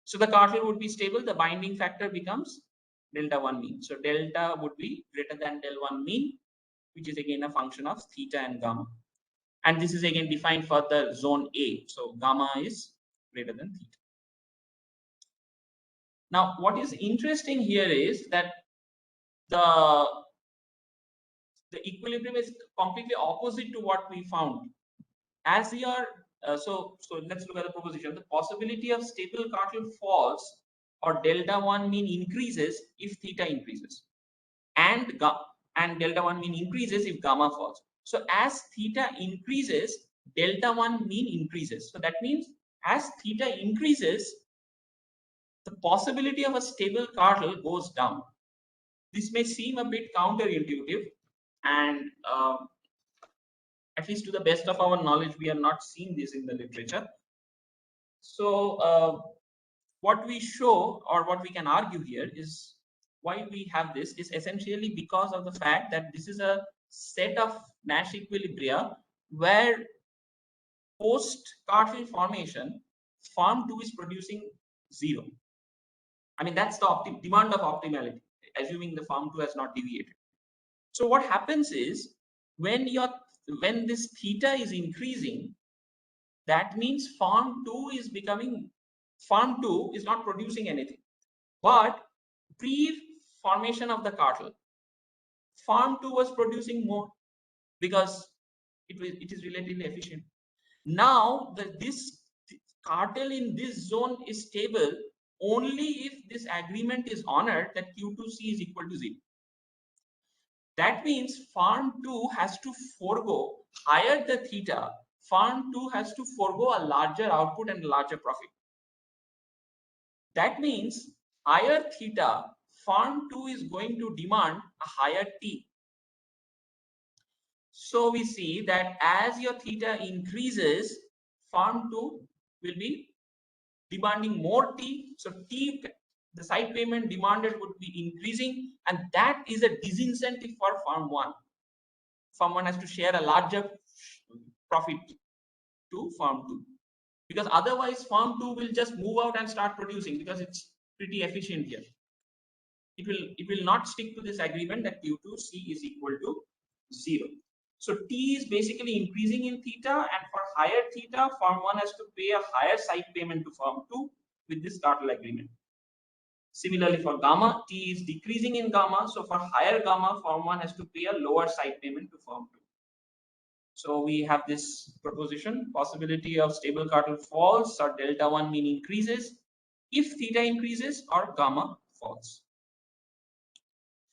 So the cartel would be stable. The binding factor becomes delta 1 mean. So delta would be greater than del 1 mean, which is again a function of theta and gamma. And this is again defined for the zone A. So gamma is greater than theta. Now, what is interesting here is that the equilibrium is completely opposite to what we found. As your so let's look at the proposition. The possibility of stable cartel falls or delta 1 mean increases if theta increases, and delta 1 mean increases if gamma falls. So as theta increases, delta 1 mean increases. So that means as theta increases, the possibility of a stable cartel goes down. This may seem a bit counterintuitive, and at least to the best of our knowledge, we are not seeing this in the literature. So what we show or what we can argue here is why we have this is essentially because of the fact that this is a set of Nash equilibria where post cartel formation, farm 2 is producing 0. I mean, that's the demand of optimality, assuming the farm 2 has not deviated. So what happens is when this theta is increasing, that means farm 2 is not producing anything. But pre-formation of the cartel, farm 2 was producing more because it is relatively efficient. Now this cartel in this zone is stable only if this agreement is honored that Q2C is equal to 0. That means farm 2 has to forego higher the theta. Farm 2 has to forego a larger output and a larger profit. That means higher theta, farm 2 is going to demand a higher T. So we see that as your theta increases, farm 2 will be demanding more T. So T, the side payment demanded would be increasing, and that is a disincentive for farm 1. Farm 1 has to share a larger profit to farm 2. Because otherwise farm 2 will just move out and start producing because it's pretty efficient here. It will not stick to this agreement that Q2C is equal to 0. So T is basically increasing in theta, and for higher theta, farm 1 has to pay a higher side payment to farm 2 with this cartel agreement. Similarly for gamma, T is decreasing in gamma, so for higher gamma, farm 1 has to pay a lower side payment to farm 2. So we have this proposition, possibility of stable cartel falls or delta 1 mean increases if theta increases or gamma falls.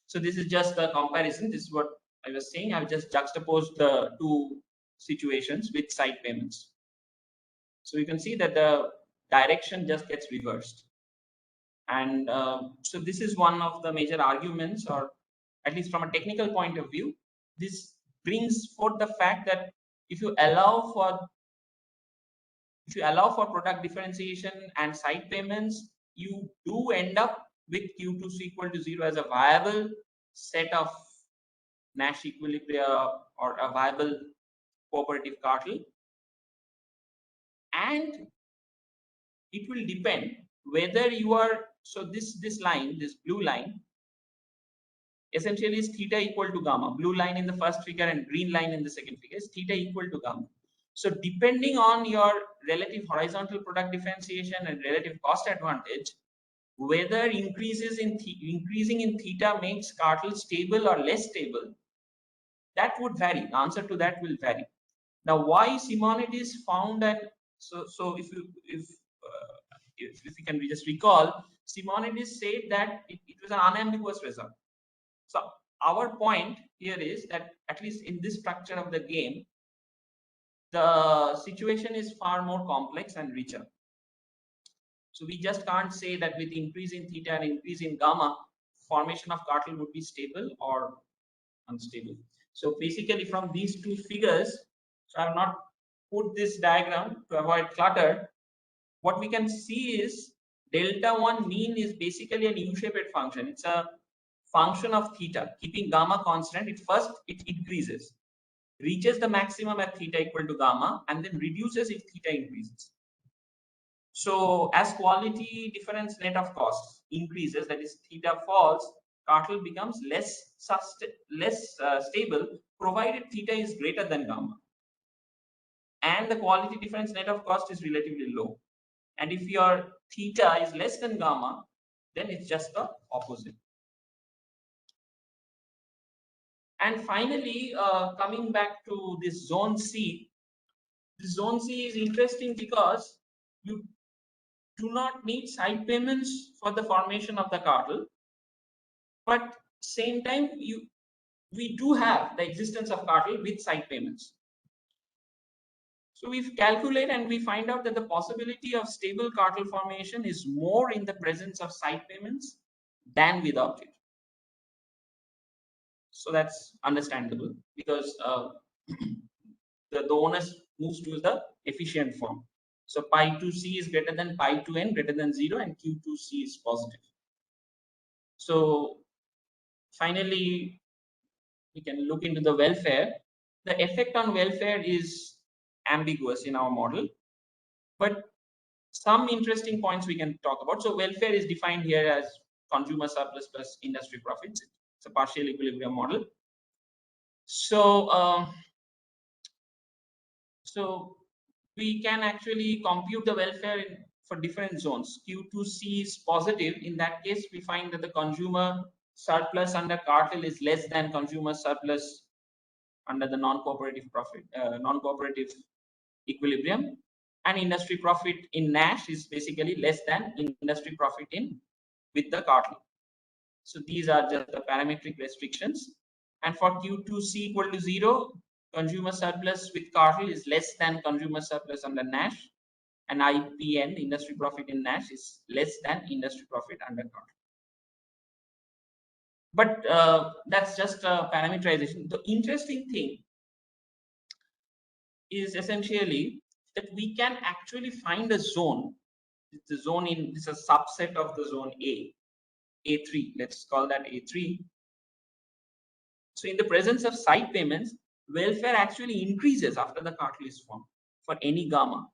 So this is just a comparison. This is what I was saying. I've just juxtaposed the two situations with side payments. So you can see that the direction just gets reversed. And so this is one of the major arguments, or at least from a technical point of view, this brings forth the fact that if you allow for product differentiation and side payments, you do end up with Q2 equal to 0 as a viable set of Nash equilibria or a viable cooperative cartel. And it will depend whether you are, so this line, this blue line, essentially is theta equal to gamma. Blue line in the first figure and green line in the second figure is theta equal to gamma. So depending on your relative horizontal product differentiation and relative cost advantage, whether increasing in theta makes cartel stable or less stable, that would vary. The answer to that will vary. Now, why Simonides found that? So if you can just recall, Simonides said that it was an unambiguous result. So our point here is that at least in this structure of the game, the situation is far more complex and richer. So we just can't say that with increase in theta and increase in gamma, formation of cartel would be stable or unstable. So basically from these two figures, so I have not put this diagram to avoid clutter. What we can see is delta 1 mean is basically an U-shaped function. It's a function of theta. Keeping gamma constant, it increases, reaches the maximum at theta equal to gamma, and then reduces if theta increases. So as quality difference net of costs increases, that is theta falls, cartel becomes less stable, provided theta is greater than gamma. And the quality difference net of cost is relatively low. And if your theta is less than gamma, then it's just the opposite. And finally, coming back to this zone C, this zone C is interesting because you do not need side payments for the formation of the cartel, but same time we do have the existence of cartel with side payments. So we calculate and we find out that the possibility of stable cartel formation is more in the presence of side payments than without it. So that's understandable because the onus moves to the efficient form. So pi 2c is greater than pi 2n greater than 0 and q2c is positive. So finally, we can look into the welfare. The effect on welfare is ambiguous in our model, but some interesting points we can talk about. So welfare is defined here as consumer surplus plus industry profits. It's a partial equilibrium model. So so we can actually compute the welfare for different zones. Q2C is positive. In that case, we find that the consumer surplus under cartel is less than consumer surplus under the non-cooperative equilibrium, and industry profit in Nash is basically less than industry profit with the cartel. So these are just the parametric restrictions. And for Q2C equal to 0, consumer surplus with cartel is less than consumer surplus under Nash, and IPN, industry profit in Nash, is less than industry profit under cartel. But that's just a parameterization. The interesting thing is essentially that we can actually find a zone. The zone is a subset of the zone A3. Let's call that A3. So in the presence of side payments, welfare actually increases after the cartel is formed for any gamma.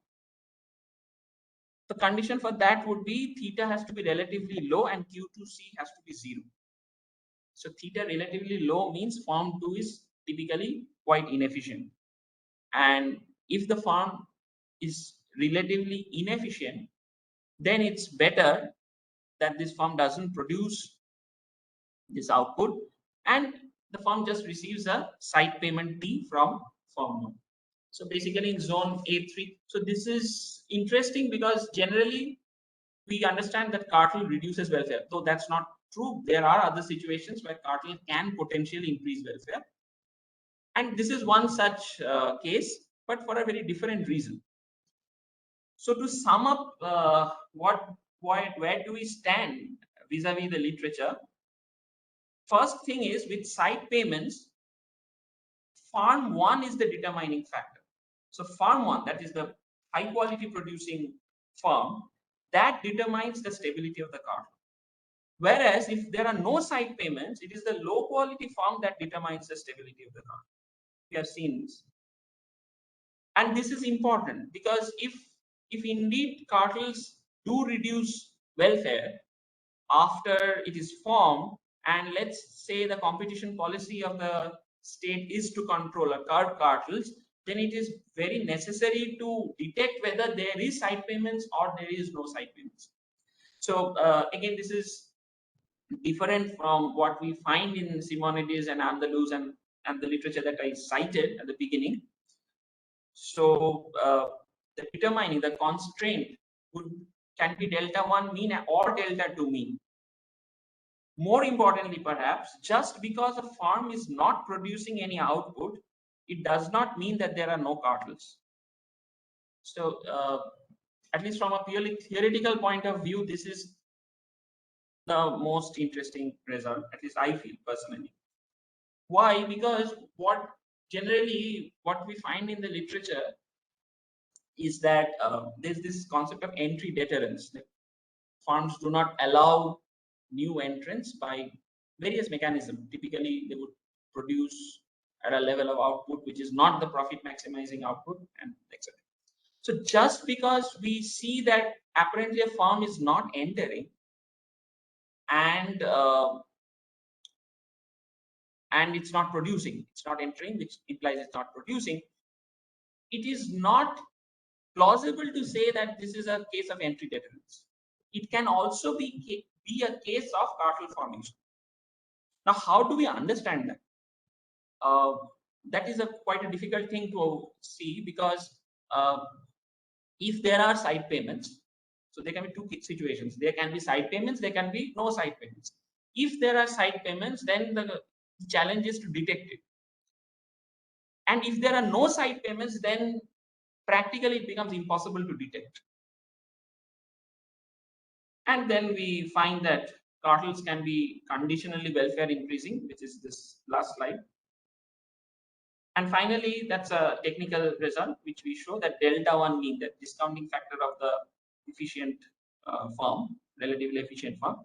The condition for that would be theta has to be relatively low and Q2C has to be 0. So theta relatively low means form 2 is typically quite inefficient. And if the form is relatively inefficient, then it's better that this form doesn't produce this output and the firm just receives a side payment T from firm 1. So basically in zone A3. So this is interesting because generally we understand that cartel reduces welfare, though that's not true. There are other situations where cartel can potentially increase welfare. And this is one such case, but for a very different reason. So to sum up, where do we stand vis-a-vis the literature? First thing is, with side payments, farm 1 is the determining factor. So farm 1, that is the high quality producing farm, that determines the stability of the cartel. Whereas if there are no side payments, it is the low quality farm that determines the stability of the cartel. We have seen this. And this is important because if indeed cartels do reduce welfare after it is formed, and let's say the competition policy of the state is to control or curb cartels, then it is very necessary to detect whether there is side payments or there is no side payments. So again, this is different from what we find in Simonides and Andalus and the literature that I cited at the beginning. So the determining the constraint can be delta 1 mean or delta 2 mean. More importantly, perhaps, just because a firm is not producing any output, it does not mean that there are no cartels. So at least from a purely theoretical point of view, this is the most interesting result, at least I feel personally. Why? Because what we find in the literature is that there's this concept of entry deterrence. That firms do not allow new entrants by various mechanisms. Typically, they would produce at a level of output which is not the profit maximizing output, and etc. So just because we see that apparently a firm is not entering and it's not producing, it's not entering, which implies it's not producing, it is not plausible to say that this is a case of entry deterrence. It can also be a case of cartel formation. Now, how do we understand that? That is quite a difficult thing to see, because if there are side payments, so there can be two situations. There can be side payments, there can be no side payments. If there are side payments, then the challenge is to detect it. And if there are no side payments, then practically it becomes impossible to detect. And then we find that cartels can be conditionally welfare increasing, which is this last slide. And finally, that's a technical result, which we show that delta 1 mean, that discounting factor of the efficient firm, relatively efficient firm,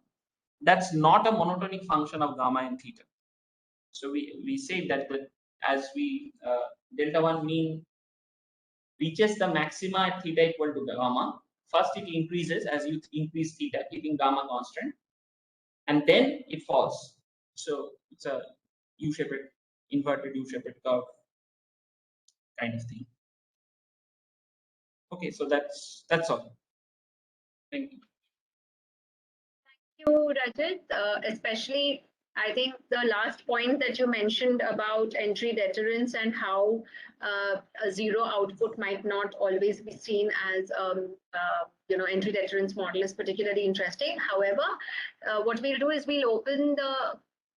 that's not a monotonic function of gamma and theta. So we say that as we delta 1 mean reaches the maxima at theta equal to gamma, first it increases as you increase theta, keeping gamma constant, and then it falls. So it's a U-shaped, inverted U-shaped curve kind of thing. Okay, so that's all. Thank you. Thank you, Rajit. Especially, I think the last point that you mentioned about entry deterrence and how a zero output might not always be seen as entry deterrence model is particularly interesting. However, what we'll do is we'll open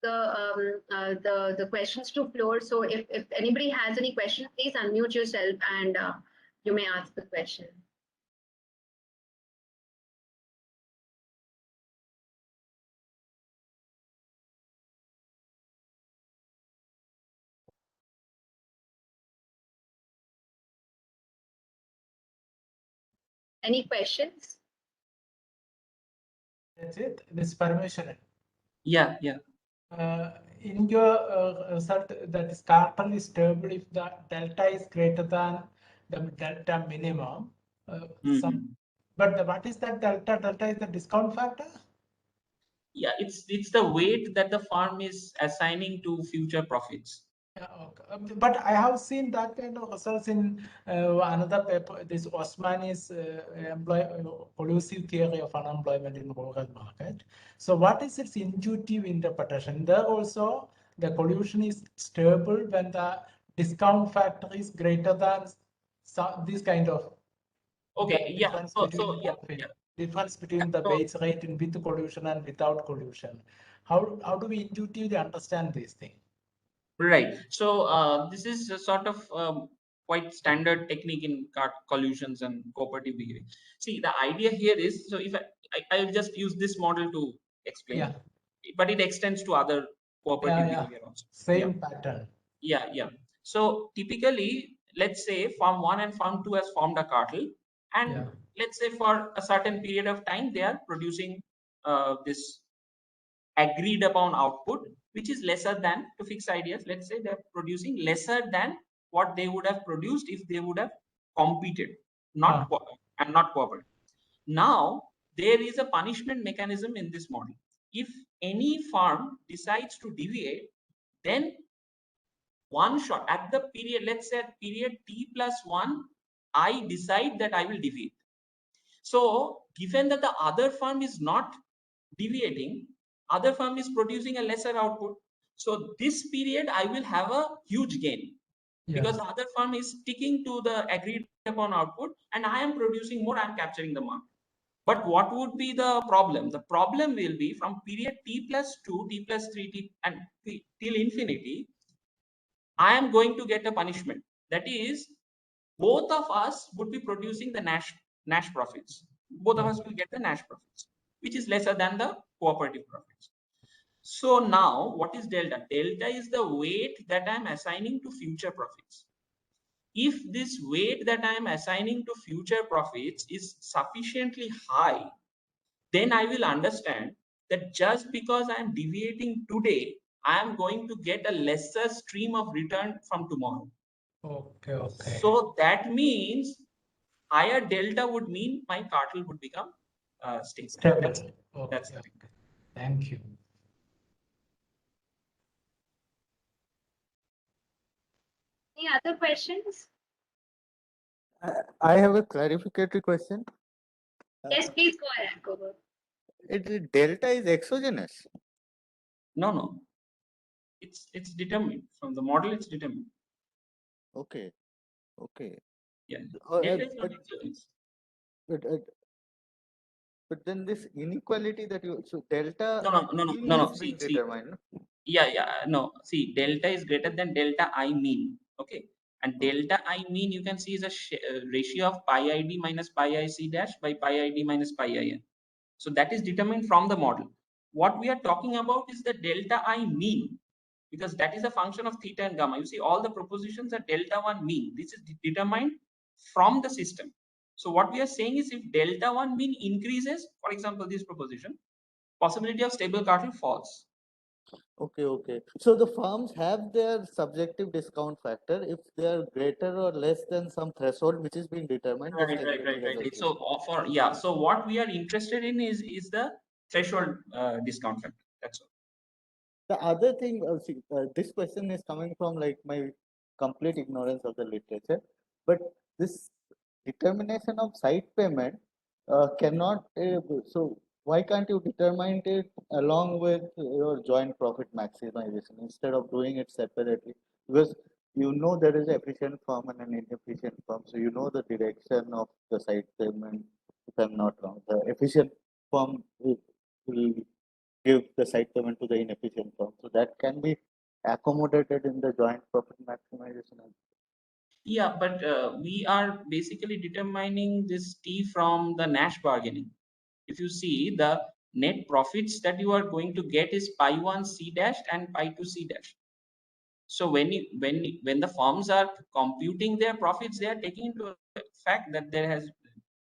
the questions to floor. So if anybody has any questions, please unmute yourself and you may ask the question. Any questions? That's it. This permission. Yeah. In your result, that is cartel is stable if the delta is greater than the delta minimum. But what is that delta? Delta is the discount factor? Yeah, it's the weight that the firm is assigning to future profits. Yeah, okay. But I have seen that kind of results in another paper, this Osmani's collusive theory of unemployment in rural market. So what is its intuitive interpretation? There also the collusion is stable when the discount factor is greater than this kind of difference difference between the base rate in with collusion and without collusion. How do we intuitively understand this thing? Right. So this is a sort of quite standard technique in collusions and cooperative behavior. See, the idea here is, so if I'll just use this model to explain, but it extends to other cooperative behavior also. Same pattern. Yeah. So typically, let's say firm 1 and firm 2 has formed a cartel, and let's say for a certain period of time, they are producing this agreed upon output, which is lesser than, to fix ideas, let's say they're producing lesser than what they would have produced if they would have competed, not cooperated. Now, there is a punishment mechanism in this model. if any firm decides to deviate, then one shot at the period, let's say at period T+1, I decide that I will deviate. So given that the other firm is not deviating, other firm is producing a lesser output. So this period I will have a huge gain because the other firm is sticking to the agreed upon output and I am producing more, I am capturing the market. But what would be the problem? The problem will be from period T+2, T+3, and till infinity, I am going to get a punishment. That is, both of us would be producing the Nash profits. Both of us will get the Nash profits, which is lesser than the cooperative profits. So now what is delta? Delta is the weight that I'm assigning to future profits. If this weight that I am assigning to future profits is sufficiently high, then I will understand that just because I am deviating today, I am going to get a lesser stream of return from tomorrow. Okay. So that means higher delta would mean my cartel would become stable. That's it. That's Okay. Thank you. Any other questions? I have a clarificatory question. Yes, please go ahead, Gobert. Delta is exogenous. No. It's determined from the model. It's determined. Okay. Yeah. Delta is not exogenous. But then this inequality that you delta No. is being determined. No. See, delta is greater than delta I mean. Okay. And delta I mean you can see is a ratio of pi id minus pi ic dash by pi id minus pi in. So that is determined from the model. What we are talking about is the delta I mean, because that is a function of theta and gamma. You see all the propositions are delta 1 mean. This is determined from the system. So what we are saying is if delta 1 mean increases, for example, this proposition, possibility of stable cartel falls. Okay. So the firms have their subjective discount factor if they are greater or less than some threshold which is being determined. Right. So so what we are interested in is the threshold discount factor. That's all. The other thing, this question is coming from like my complete ignorance of the literature, but this determination of side payment cannot. So why can't you determine it along with your joint profit maximization instead of doing it separately? Because you know there is an efficient firm and an inefficient firm, so you know the direction of the side payment. If I'm not wrong, the efficient firm will give the side payment to the inefficient firm. So that can be accommodated in the joint profit maximization. Yeah, but we are basically determining this T from the Nash bargaining. If you see the net profits that you are going to get is pi 1 C dash and pi 2 C dash. So when the firms are computing their profits, they are taking into fact that there has,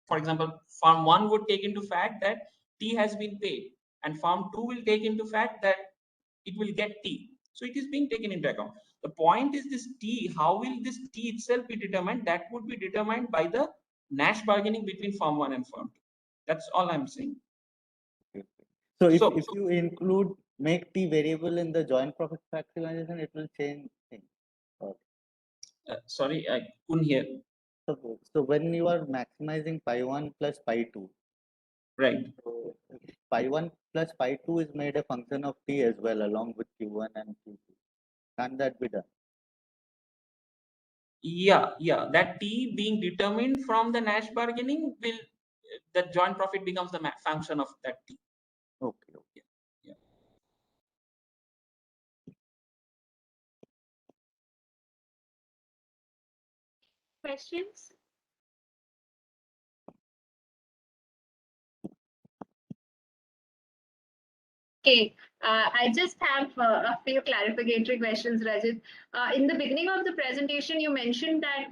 for example, firm 1 would take into fact that T has been paid, and firm 2 will take into fact that it will get T. So it is being taken into account. The point is this T, how will this T itself be determined? That would be determined by the Nash bargaining between firm 1 and firm 2. That's all I'm saying. So if you make T variable in the joint profit maximization, it will change things. Sorry, I couldn't hear. So when you are maximizing pi 1 plus pi 2, right? So pi 1 plus pi 2 is made a function of T as well, along with Q1 and Q2. Can that be done? Yeah. That T being determined from the Nash bargaining will, the joint profit becomes the function of that T. Okay. Yeah. Questions? Okay, I just have a few clarificatory questions, Rajit. In the beginning of the presentation, you mentioned that,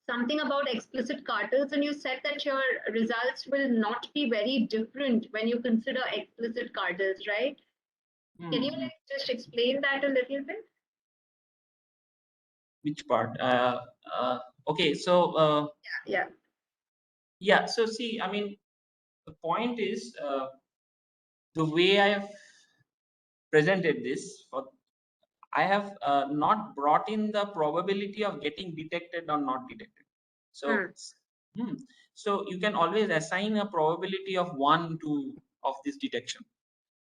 something about explicit cartels, and you said that your results will not be very different when you consider explicit cartels, right? Can you just explain that a little bit? Which part? Okay, so Yeah. So see, I mean, the point is the way I have presented this, I have not brought in the probability of getting detected or not detected. So, so you can always assign a probability of 1 to of this detection.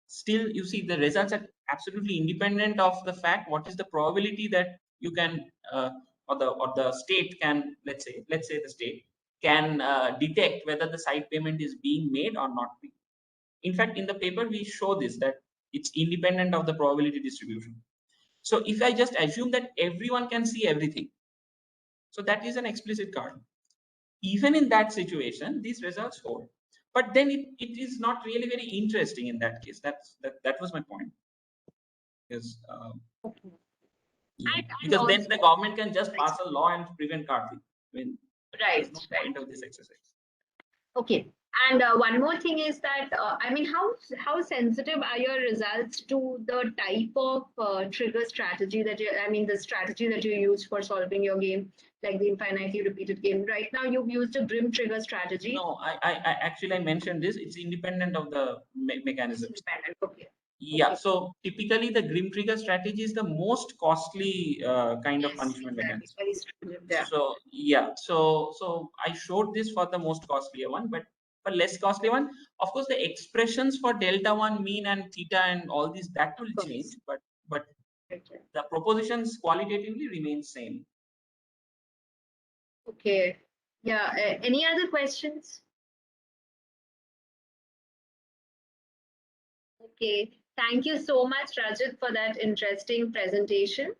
Still, you see the results are absolutely independent of the fact what is the probability that you can or the state can, let's say the state can detect whether the side payment is being made or not being. In fact, in the paper we show this, that it's independent of the probability distribution. So if I just assume that everyone can see everything, so that is an explicit cartel. Even in that situation, these results hold. But then it is not really very interesting in that case. That was my point. Because, because then the government can just pass a law and prevent cartel. I mean, there's no point of this exercise. Okay. And one more thing is that, I mean, how sensitive are your results to the type of trigger strategy that the strategy that you use for solving your game, like the infinitely repeated game. Right now, you've used a grim trigger strategy. No, I actually mentioned this. It's independent of the mechanisms. Independent. Okay. Yeah. Okay. So typically, the grim trigger strategy is the most costly kind of punishment mechanism. Very stringent, yeah. So yeah. So I showed this for the most costlier one, but for less costly one, of course, the expressions for delta 1, mean, and theta, and all these, that will change, but the propositions qualitatively remain same. Okay. Yeah. Any other questions? Okay. Thank you so much, Rajit, for that interesting presentation.